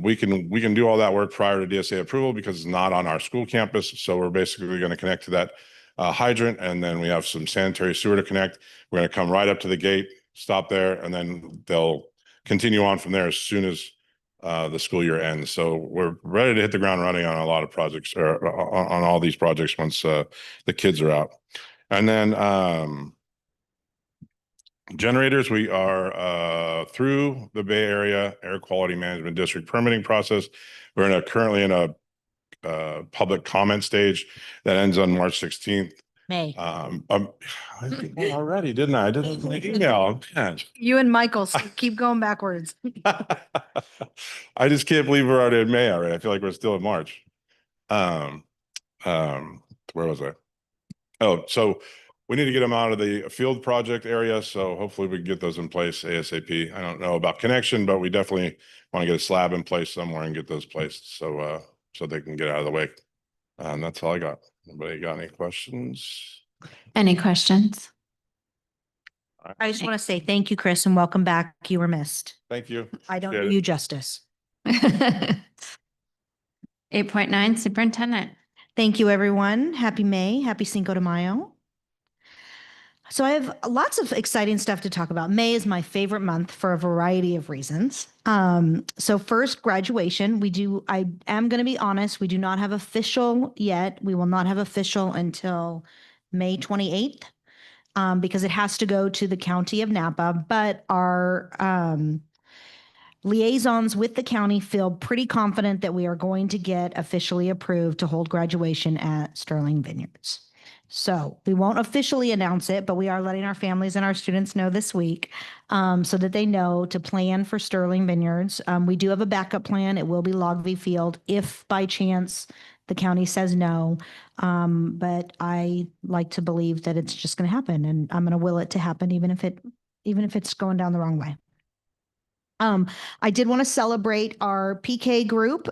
We can do all that work prior to DSA approval because it's not on our school campus. So we're basically going to connect to that hydrant, and then we have some sanitary sewer to connect. We're going to come right up to the gate, stop there, and then they'll continue on from there as soon as the school year ends. So we're ready to hit the ground running on a lot of projects, or on all these projects once the kids are out. And then generators, we are through the Bay Area Air Quality Management District permitting process. We're currently in a public comment stage that ends on March 16th. May. I did that already, didn't I? I did it in the email. Man. You and Michael keep going backwards. I just can't believe we're already in May already. I feel like we're still in March. Where was I? Oh, so we need to get them out of the field project area. So hopefully we can get those in place ASAP. I don't know about connection, but we definitely want to get a slab in place somewhere and get those placed so they can get out of the way. And that's all I got. Anybody got any questions? Any questions? I just want to say thank you, Chris, and welcome back. You were missed. Thank you. I don't Appreciate do it. you justice. 8.9, Superintendent. Thank you, everyone. Happy May. Happy Cinco de Mayo. So I have lots of exciting stuff to talk about. May is my favorite month for a variety of reasons. So first, graduation. I am going to be honest, we do not have official yet. We will not have official until May 28th because it has to go to the county of Napa. But our liaisons with the county feel pretty confident that we are going to get officially approved to hold graduation at Sterling Vineyards. So we won't officially announce it, but we are letting our families and our students know this week so that they know to plan for Sterling Vineyards. We do have a backup plan. It will be Logvy Field if by chance the county says no. But I like to believe that it's just going to happen, and I'm going to will it to happen even if it's going down the wrong way. I did want to celebrate our PK group.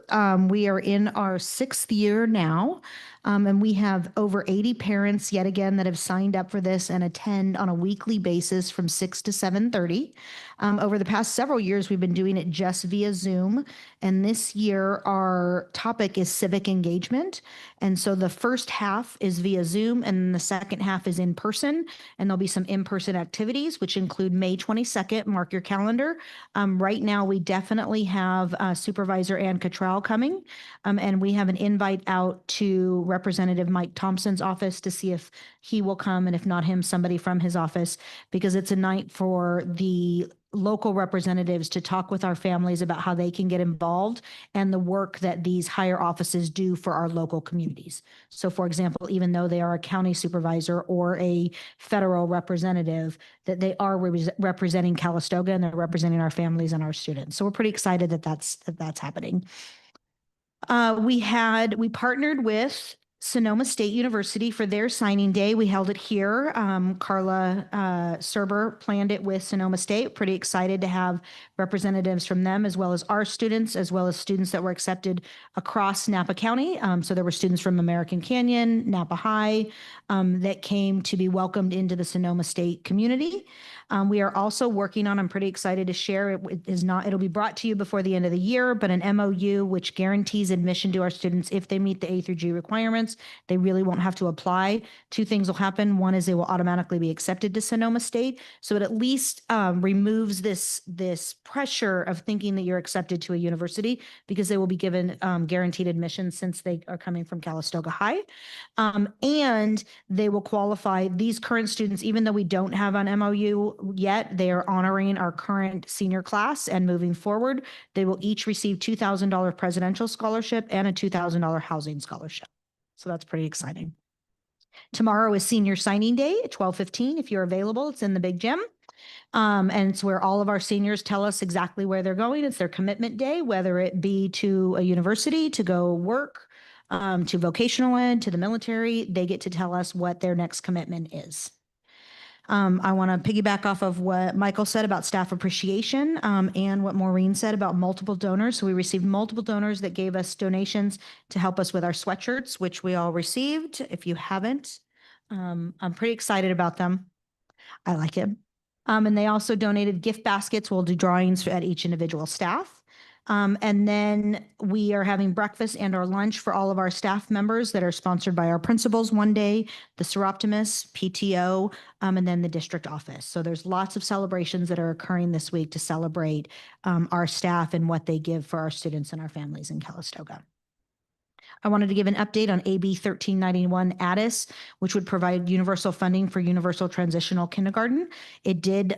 We are in our 6th year now, and we have over 80 parents yet again that have signed up for this and attend on a weekly basis from 6 to 7:30. Over the past several years, we've been doing it just via Zoom, and this year our topic is civic engagement. And so the first half is via Zoom, and the second half is in person, and there'll be some in-person activities, which include May 22nd. Mark your calendar. Right now, we definitely have Supervisor Ann Cottrell coming, and we have an invite out to Representative Mike Thompson's office to see if he will come, and if not him, somebody from his office, because it's a night for the local representatives to talk with our families about how they can get involved and the work that these higher offices do for our local communities. So for example, even though they are a county supervisor or a federal representative, that they are representing Calistoga and they're representing our families and our students. So we're pretty excited that that's happening. We partnered with Sonoma State University for their signing day. We held it here. Carla Serber planned it with Sonoma State. Pretty excited to have representatives from them, as well as our students, as well as students that were accepted across Napa County. So there were students from American Canyon, Napa High, that came to be welcomed into the Sonoma State community. We are also working on, I'm pretty excited to share, it'll be brought to you before the end of the year, but an MOU which guarantees admission to our students if they meet the A through G requirements. They really won't have to apply. Two things will happen. One is they will automatically be accepted to Sonoma State. So it at least removes this pressure of thinking that you're accepted to a university, because they will be given guaranteed admission since they are coming from Calistoga High. And they will qualify these current students, even though we don't have an MOU yet, they are honoring our current senior class, and moving forward, they will each receive $2,000 presidential scholarship and a $2,000 housing scholarship. So that's pretty exciting. Tomorrow is senior signing day at 12:15. If you're available, it's in the big gym. And it's where all of our seniors tell us exactly where they're going. It's their commitment day, whether it be to a university to go work, to vocational ed, to the military. They get to tell us what their next commitment is. I want to piggyback off of what Michael said about staff appreciation, and what Maureen said about multiple donors. So we received multiple donors that gave us donations to help us with our sweatshirts, which we all received. If you haven't, I'm pretty excited about them. I like it. And they also donated gift baskets. We'll do drawings at each individual staff. And then we are having breakfast and our lunch for all of our staff members that are sponsored by our principals one day, the Seroptimus, PTO, and then the district office. So there's lots of celebrations that are occurring this week to celebrate our staff and what they give for our students and our families in Calistoga. I wanted to give an update on AB 1391 Addis, which would provide universal funding for universal transitional kindergarten. It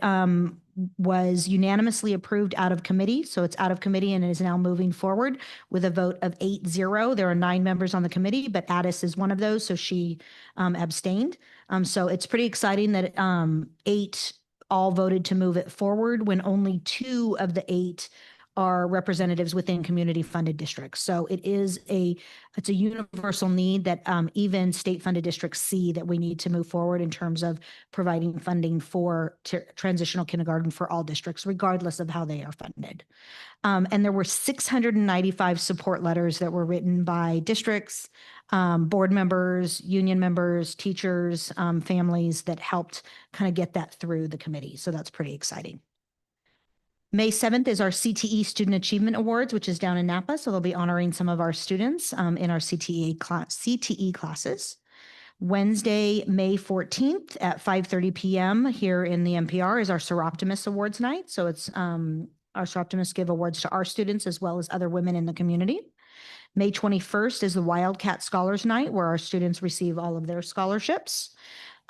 was unanimously approved out of committee. So it's out of committee and it is now moving forward with a vote of 8-0. There are 9 members on the committee, but Addis is one of those. So she abstained. So it's pretty exciting that 8 all voted to move it forward when only 2 of the 8 are representatives within community funded districts. So it's a universal need that even state funded districts see that we need to move forward in terms of providing funding for transitional kindergarten for all districts, regardless of how they are funded. And there were 695 support letters that were written by districts, board members, union members, teachers, families that helped kind of get that through the committee. So that's pretty exciting. May 7th is our CTE Student Achievement Awards, which is down in Napa. So they'll be honoring some of our students in our CTE classes. Wednesday, May 14th at 5:30 p.m. here in the NPR is our Seroptimus Awards night. So it's our Seroptimus give awards to our students as well as other women in the community. May 21st is the Wildcat Scholars Night, where our students receive all of their scholarships.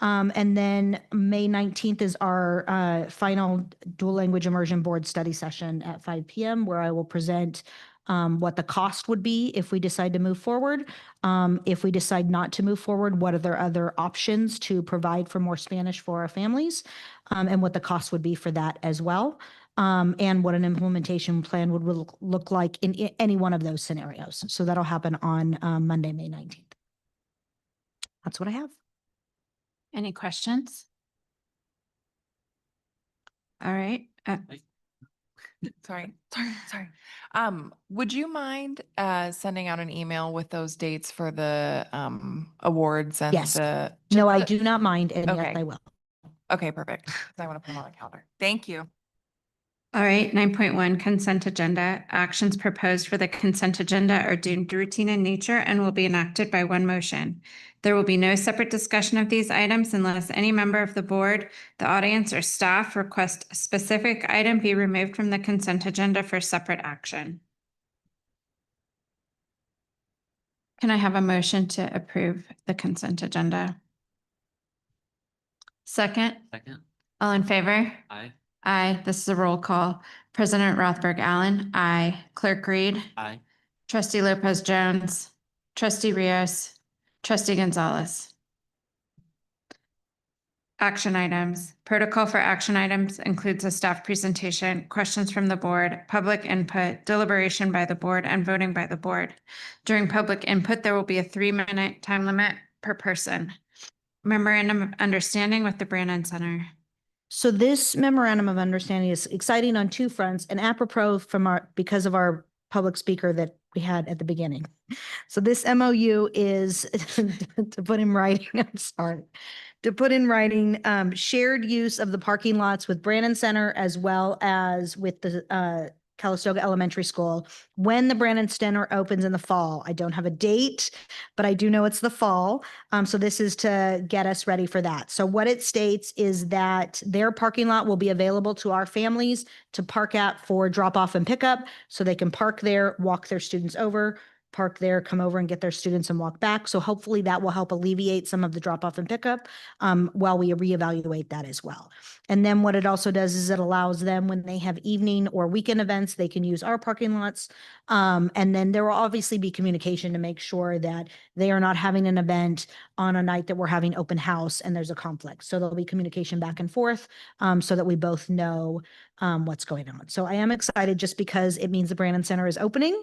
And then May 19th is our final dual language immersion board study session at 5 p.m. where I will present what the cost would be if we decide to move forward. If we decide not to move forward, what are there other options to provide for more Spanish for our families, and what the cost would be for that as well, and what an implementation plan would look like in any one of those scenarios. So that'll happen on Monday, May 19th. That's what I have. Any questions? All right. Sorry. Would you mind sending out an email with those dates for the awards and Yes. the? No, I do not mind, and Okay. yes, I will. Okay, perfect. 'Cause I want to put them on the calendar. Thank you. All right, 9.1 consent agenda. Actions proposed for the consent agenda are deemed routine in nature and will be enacted by one motion. There will be no separate discussion of these items unless any member of the board, the audience, or staff request a specific item be removed from the consent agenda for separate action. Can I have a motion to approve the consent agenda? Second, Second. all in favor? Aye. Aye. This is a roll call. President Rothberg Allen, aye. Clerk Reed, Aye. Trustee Lopez Jones, Trustee Rios, Trustee Gonzalez. Action items. Protocol for action items includes a staff presentation, questions from the board, public input, deliberation by the board, and voting by the board. During public input, there will be a 3-minute time limit per person. Memorandum of understanding with the Brandon Center. So this memorandum of understanding is exciting on two fronts and apropos because of our public speaker that we had at the beginning. So this MOU is to put in writing, I'm sorry, to put in writing shared use of the parking lots with Brandon Center as well as with the Calistoga Elementary School when the Brandon Center opens in the fall. I don't have a date, but I do know it's the fall. So this is to get us ready for that. So what it states is that their parking lot will be available to our families to park at for drop off and pickup. So they can park there, walk their students over, park there, come over and get their students and walk back. So hopefully that will help alleviate some of the drop off and pickup while we reevaluate that as well. And then what it also does is it allows them when they have evening or weekend events, they can use our parking lots. And then there will obviously be communication to make sure that they are not having an event on a night that we're having open house and there's a conflict. So there'll be communication back and forth so that we both know what's going on. So I am excited just because it means the Brandon Center is opening,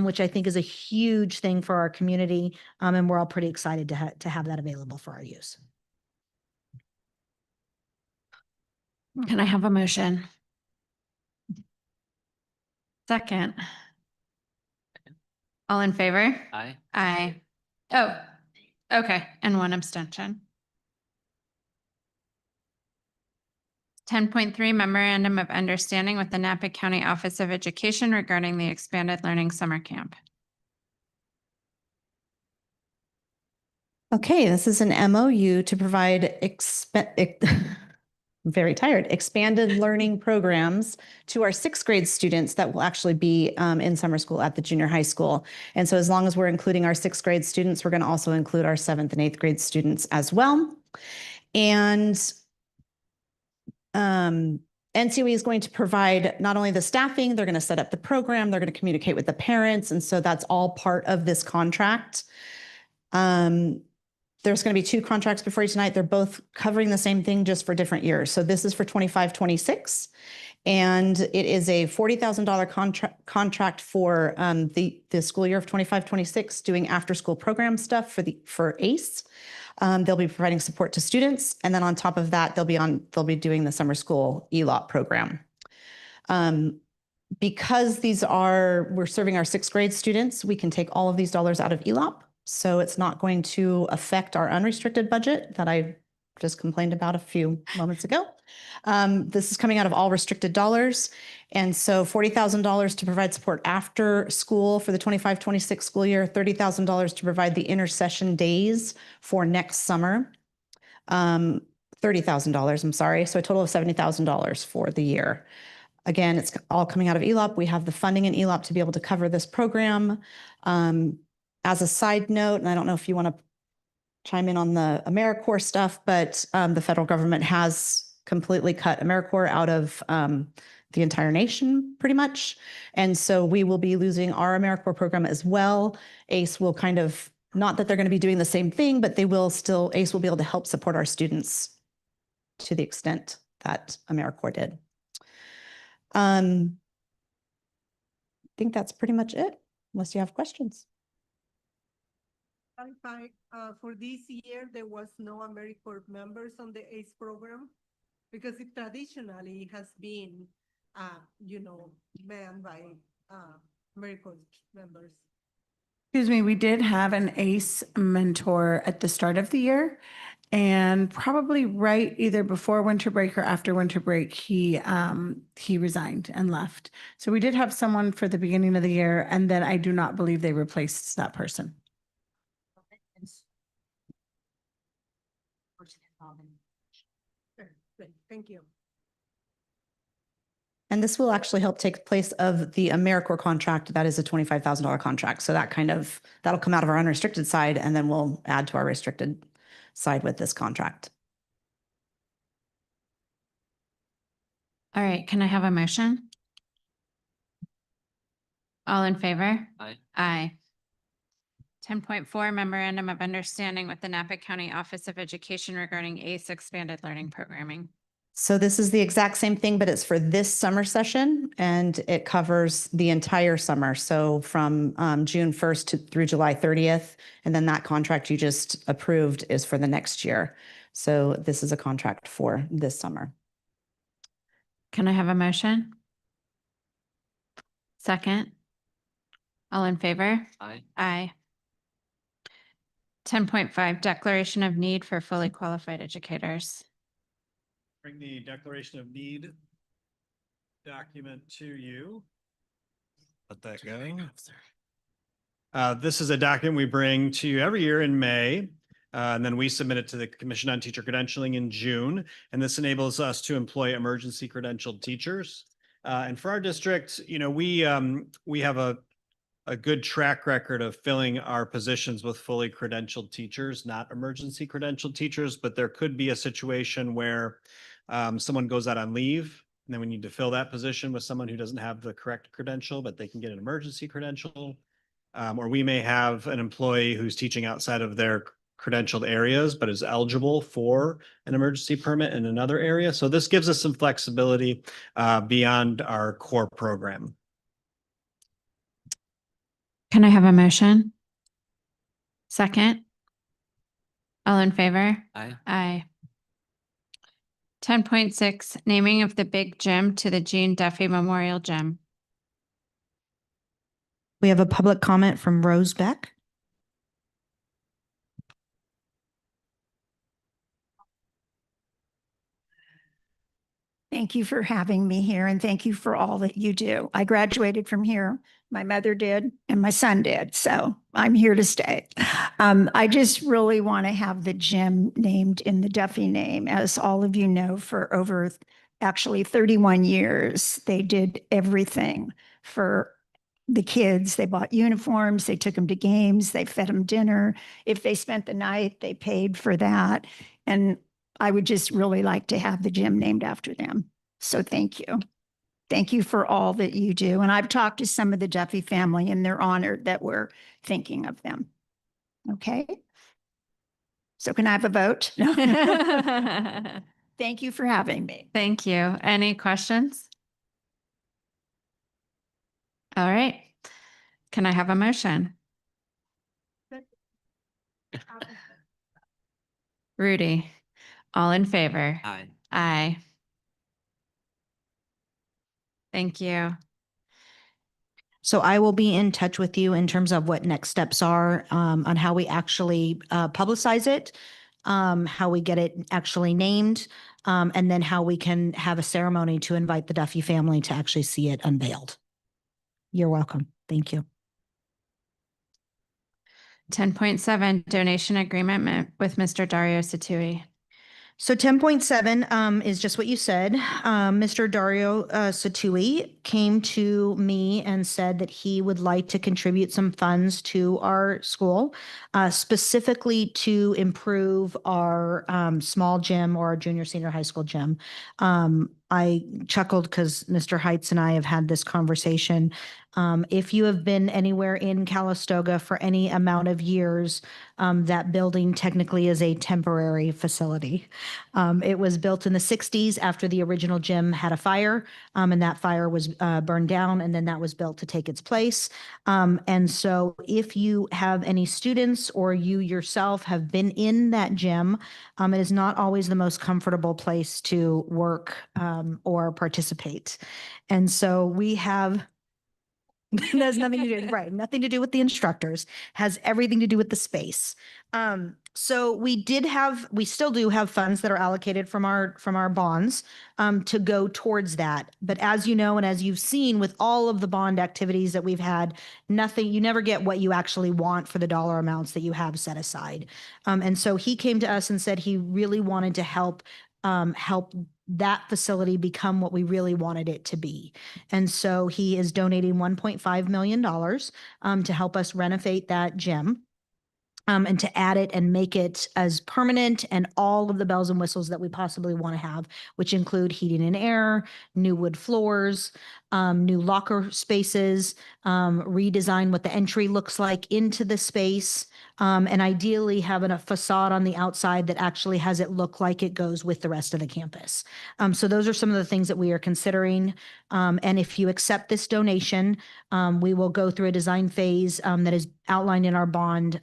which I think is a huge thing for our community. And we're all pretty excited to have that available for our use. Can I have a motion? Second. All in favor? Aye. Aye. Oh, okay. And one abstention. 10.3 Memorandum of Understanding with the Napa County Office of Education regarding the expanded learning summer camp. Okay, this is an MOU to provide very tired, expanded learning programs to our 6th grade students that will actually be in summer school at the junior high school. And so as long as we're including our 6th grade students, we're going to also include our 7th and 8th grade students as well. And NCOE is going to provide not only the staffing, they're going to set up the program, they're going to communicate with the parents. And so that's all part of this contract. There's going to be 2 contracts before you tonight. They're both covering the same thing just for different years. So this is for 25-26, and it is a $40,000 contract for the school year of 25-26, doing after school program stuff for ACE. They'll be providing support to students, and then on top of that, they'll be doing the summer school ELOP program. Because we're serving our 6th grade students, we can take all of these dollars out of ELOP. So it's not going to affect our unrestricted budget that I just complained about a few moments ago. This is coming out of all restricted dollars. And so $40,000 to provide support after school for the 25-26 school year, $30,000 to provide the intercession days for next summer. $30,000, I'm sorry. So a total of $70,000 for the year. Again, it's all coming out of ELOP. We have the funding in ELOP to be able to cover this program. As a side note, and I don't know if you want to chime in on the AmeriCorps stuff, but the federal government has completely cut AmeriCorps out of the entire nation, pretty much. And so we will be losing our AmeriCorps program as well. ACE will kind of, not that they're going to be doing the same thing, but ACE will be able to help support our students to the extent that AmeriCorps did. I think that's pretty much it, unless you have questions. Clarify, for this year, there was no AmeriCorps members on the ACE program because it traditionally has been, manned by AmeriCorps members. Excuse me, we did have an ACE mentor at the start of the year, and probably right either before winter break or after winter break, he resigned and left. So we did have someone for the beginning of the year, and then I do not believe they replaced that person. Great, thank you. And this will actually help take place of the AmeriCorps contract. That is a $25,000 contract. So that'll come out of our unrestricted side, and then we'll add to our restricted side with this contract. All right, can I have a motion? All in favor? Aye. Aye. 10.4 Memorandum of Understanding with the Napa County Office of Education regarding ACE expanded learning programming. So this is the exact same thing, but it's for this summer session and it covers the entire summer. So from June 1st through July 30th. And then that contract you just approved is for the next year. So this is a contract for this summer. Can I have a motion? Second. All in favor? Aye. Aye. 10.5 Declaration of Need for Fully Qualified Educators. Bring the Declaration of Need document to you. Let that go. This is a document we bring to you every year in May. And then we submit it to the Commission on Teacher Credentialing in June. And this enables us to employ emergency credentialed teachers. And for our district, you know, we have a good track record of filling our positions with fully credentialed teachers, not emergency credentialed teachers, but there could be a situation where someone goes out on leave and then we need to fill that position with someone who doesn't have the correct credential, but they can get an emergency credential. Or we may have an employee who's teaching outside of their credentialed areas, but is eligible for an emergency permit in another area. So this gives us some flexibility beyond our core program. Can I have a motion? Second. All in favor? Aye. Aye. 10.6 Naming of the Big Gym to the Gene Duffy Memorial Gym. We have a public comment from Rose Beck. Thank you for having me here and thank you for all that you do. I graduated from here. My mother did and my son did. So I'm here to stay. I just really want to have the gym named in the Duffy name. As all of you know, for over actually 31 years, they did everything for the kids. They bought uniforms, they took them to games, they fed them dinner. If they spent the night, they paid for that. And I would just really like to have the gym named after them. So thank you. Thank you for all that you do. And I've talked to some of the Duffy family and they're honored that we're thinking of them. Okay. So can I have a vote? Thank you for having me. Thank you. Any questions? All right. Can I have a motion? Rudy, all in favor? Aye. Aye. Thank you. So I will be in touch with you in terms of what next steps are on how we actually publicize it, how we get it actually named, and then how we can have a ceremony to invite the Duffy family to actually see it unveiled. You're welcome. Thank you. 10.7 Donation Agreement with Mr. Dario Satui. So 10.7 is just what you said. Mr. Dario Satui came to me and said that he would like to contribute some funds to our school, specifically to improve our small gym or our junior senior high school gym. I chuckled because Mr. Heights and I have had this conversation. If you have been anywhere in Calistoga for any amount of years, that building technically is a temporary facility. It was built in the 60s after the original gym had a fire, and that fire was burned down, and then that was built to take its place. And so if you have any students or you yourself have been in that gym, it is not always the most comfortable place to work or participate. And so we have it has nothing to do, right? Nothing to do with the instructors, has everything to do with the space. So we still do have funds that are allocated from our bonds to go towards that. But as you know, and as you've seen with all of the bond activities that we've had, you never get what you actually want for the dollar amounts that you have set aside. And so he came to us and said he really wanted to help that facility become what we really wanted it to be. And so he is donating $1.5 million to help us renovate that gym. And to add it and make it as permanent and all of the bells and whistles that we possibly want to have, which include heating and air, new wood floors, new locker spaces, redesign what the entry looks like into the space, and ideally having a facade on the outside that actually has it look like it goes with the rest of the campus. So those are some of the things that we are considering. And if you accept this donation, we will go through a design phase that is outlined in our bond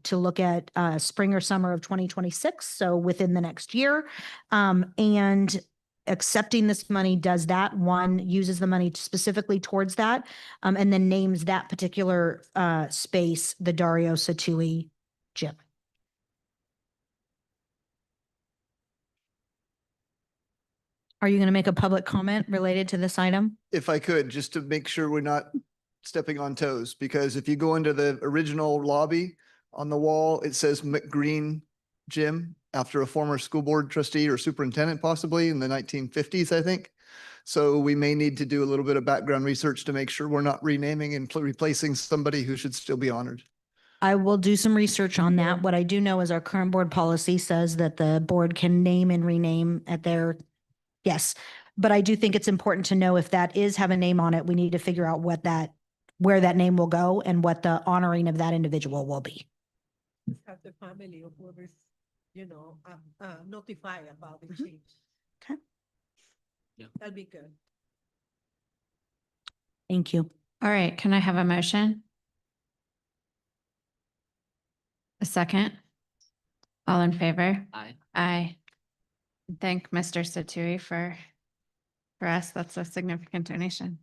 to look at spring or summer of 2026, so within the next year. And accepting this money does that. One, uses the money specifically towards that, and then names that particular space the Dario Satui Gym. Are you going to make a public comment related to this item? If I could, just to make sure we're not stepping on toes, because if you go into the original lobby on the wall, it says McGreen Gym after a former school board trustee or superintendent possibly in the 1950s, I think. So we may need to do a little bit of background research to make sure we're not renaming and replacing somebody who should still be honored. I will do some research on that. What I do know is our current board policy says that the board can name and rename at their, yes. But I do think it's important to know if that is have a name on it, we need to figure out what that, where that name will go and what the honoring of that individual will be. Have the family or whoever's, notify about the change. Okay. Yeah. That'd be good. Thank you. All right, can I have a motion? A second? All in favor? Aye. Aye. Thank Mr. Satui for us. That's a significant donation.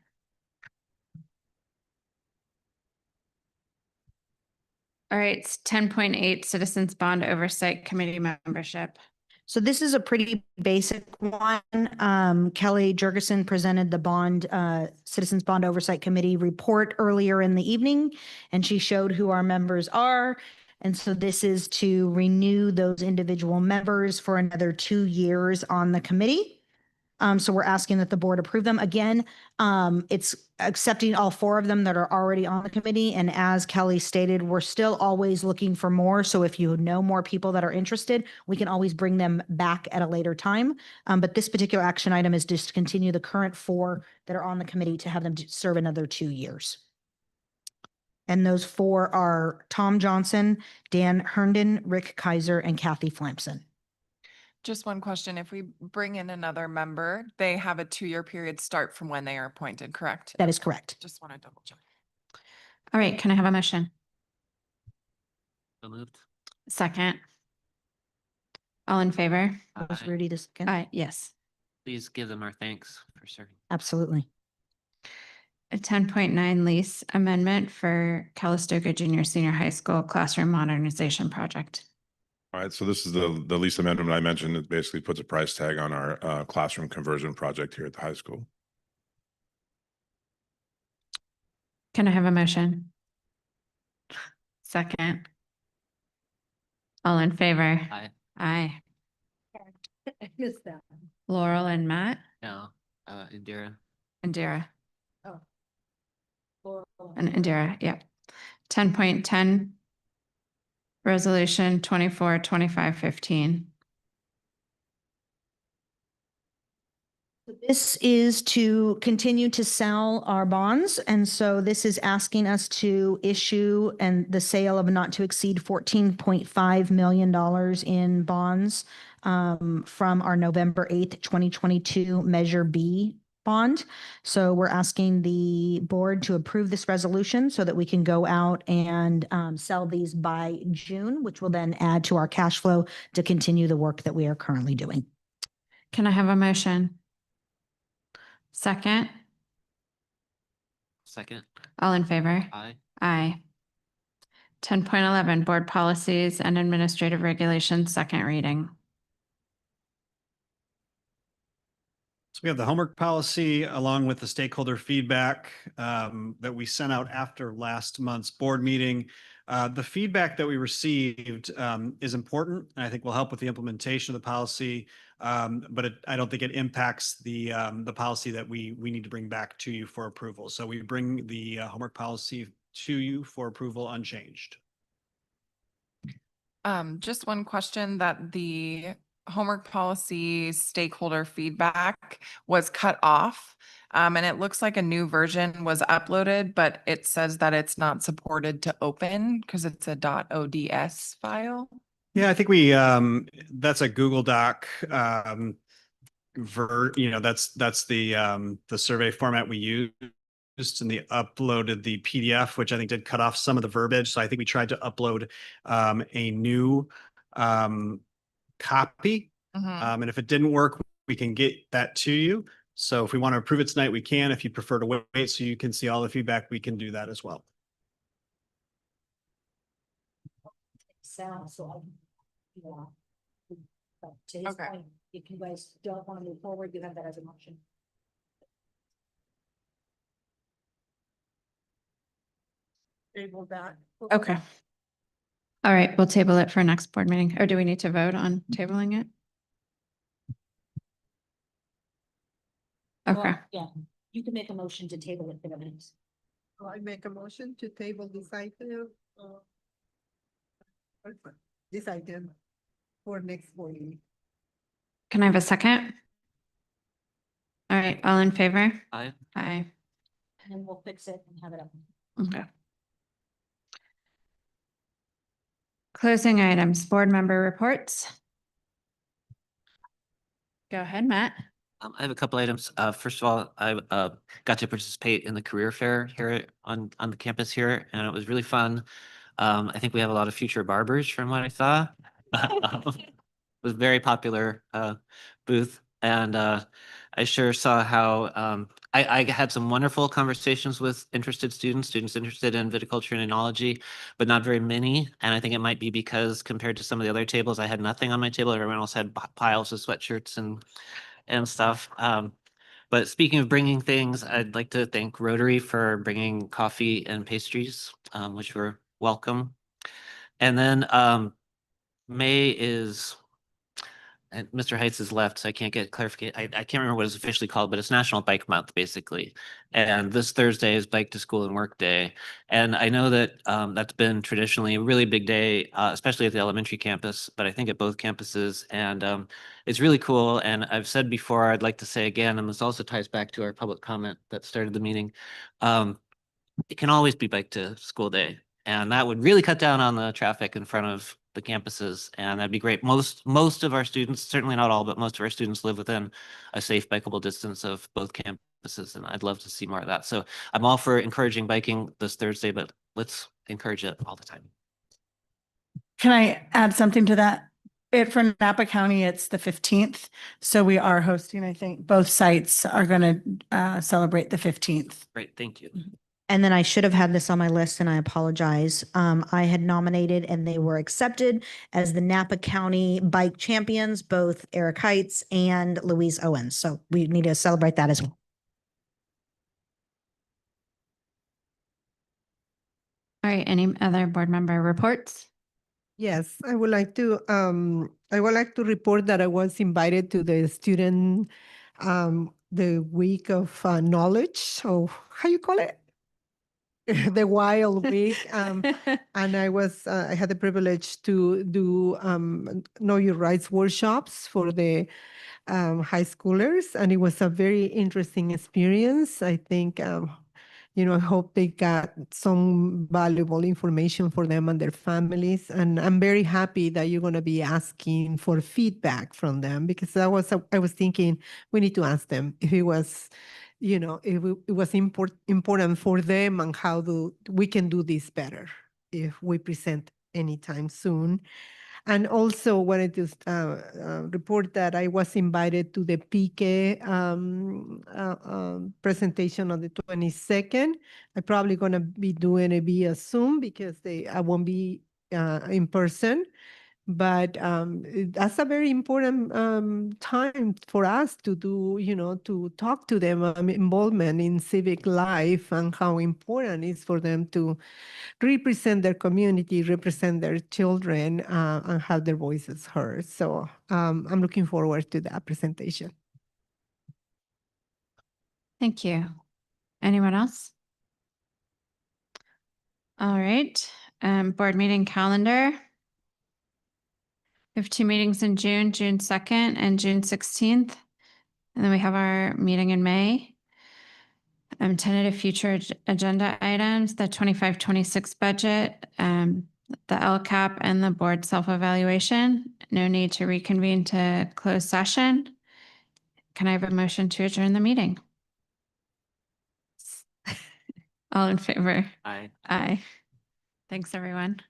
All right, 10.8 Citizens Bond Oversight Committee membership. So this is a pretty basic one. Kelly Jurgensen presented the bond, Citizens Bond Oversight Committee report earlier in the evening, and she showed who our members are. And so this is to renew those individual members for another 2 years on the committee. So we're asking that the board approve them. Again, it's accepting all 4 of them that are already on the committee. And as Kelly stated, we're still always looking for more. So if you know more people that are interested, we can always bring them back at a later time. But this particular action item is just to continue the current 4 that are on the committee to have them serve another 2 years. And those 4 are Tom Johnson, Dan Herndon, Rick Kaiser, and Kathy Flampson. Just one question. If we bring in another member, they have a 2-year period start from when they are appointed, correct? That is correct. Just want to double check. All right, can I have a motion? So moved. Second? All in favor? Was Aye. Rudy the second? Aye, yes. Please give them our thanks for serving. Absolutely. A 10.9 lease amendment for Calistoga Junior Senior High School Classroom Modernization Project. All right, so this is the lease amendment I mentioned. It basically puts a price tag on our classroom conversion project here at the high school. Can I have a motion? Second? All in favor? Aye. Aye. I missed that. Laurel and Matt? No, Indira. Indira. Oh. And Indira, yeah. 10.10. Resolution 242515. This is to continue to sell our bonds. And so this is asking us to issue and the sale of not to exceed $14.5 million in bonds from our November 8th, 2022 Measure B bond. So we're asking the board to approve this resolution so that we can go out and sell these by June, which will then add to our cash flow to continue the work that we are currently doing. Can I have a motion? Second? Second. All in favor? Aye. Aye. 10.11 Board Policies and Administrative Regulations, second reading. So we have the homework policy along with the stakeholder feedback that we sent out after last month's board meeting. The feedback that we received is important and I think will help with the implementation of the policy. But I don't think it impacts the policy that we need to bring back to you for approval. So we bring the homework policy to you for approval unchanged. Just one question, that the homework policy stakeholder feedback was cut off And it looks like a new version was uploaded, but it says that it's not supported to open because it's a .ods file. Yeah, I think we, that's a Google Doc, that's the survey format we used, and they uploaded the PDF, which I think did cut off some of the verbiage. So I think we tried to upload, a new, copy. Mhm. And if it didn't work, we can get that to you. So if we want to approve it tonight, we can. If you prefer to wait so you can see all the feedback, we can do that as well. But to his Okay. point, if you guys don't want to move forward, you have that as an option. Table that. Okay. All right, we'll table it for next board meeting. Or do we need to vote on tabling it? Okay, Well, yeah, you can make a motion to table it for the minutes. I make a motion to table this item. This item for next board meeting. can I have a second? All right, all in favor? Aye. Aye. And then we'll fix it and have it up. Okay. Closing items, board member reports. Go ahead, Matt. I have a couple items. First of all, I got to participate in the career fair here on the campus here, and it was really fun. I think we have a lot of future barbers from what I saw. It was a very popular booth, and I sure saw how I had some wonderful conversations with students interested in viticulture and enology, but not very many. And I think it might be because compared to some of the other tables, I had nothing on my table. Everyone else had piles of sweatshirts and stuff. But speaking of bringing things, I'd like to thank Rotary for bringing coffee and pastries, which were welcome. And then May is, and Mr. Heights is left, so I can't get clarification. I can't remember what it's officially called, but it's National Bike Month, basically. And this Thursday is Bike to School and Work Day. And I know that that's been traditionally a really big day, especially at the elementary campus, but I think at both campuses. And it's really cool. And I've said before, I'd like to say again, and this also ties back to our public comment that started the meeting. It can always be Bike to School Day. And that would really cut down on the traffic in front of the campuses, and that'd be great. Most of our students, certainly not all, but most of our students live within a safe bikeable distance of both campuses, and I'd love to see more of that. So I'm all for encouraging biking this Thursday, but let's encourage it all the time. Can I add something to that? For Napa County, it's the 15th. So we are hosting, I think, both sites are going to celebrate the 15th. Great, thank you. And then I should have had this on my list and I apologize. I had nominated and they were accepted as the Napa County Bike Champions, both Eric Heights and Louise Owens. So we need to celebrate that as well. All right, any other board member reports? Yes, I would like to report that I was invited to the student, the week of knowledge. So how you call it? The Wild Week. And I had the privilege to do Know Your Rights workshops for the high schoolers. And it was a very interesting experience. I think, I hope they got some valuable information for them and their families. And I'm very happy that you're going to be asking for feedback from them, because I was thinking we need to ask them if it was, if it was important for them and how we can do this better if we present anytime soon. And also wanted to report that I was invited to the PK presentation on the 22nd. I'm probably going to be doing it via Zoom because I won't be in person. But that's a very important time for us to do, to talk to them, involvement in civic life and how important it is for them to represent their community, represent their children, and have their voices heard. So I'm looking forward to that presentation. Thank you. Anyone else? All right, board meeting calendar. We have 2 meetings in June 2nd and June 16th. And then we have our meeting in May. Tentative future agenda items, the 25-26 budget, the LCAP and the board self-evaluation. No need to reconvene to close session. Can I have a motion to adjourn the meeting? All in favor? Aye. Aye. Thanks, everyone.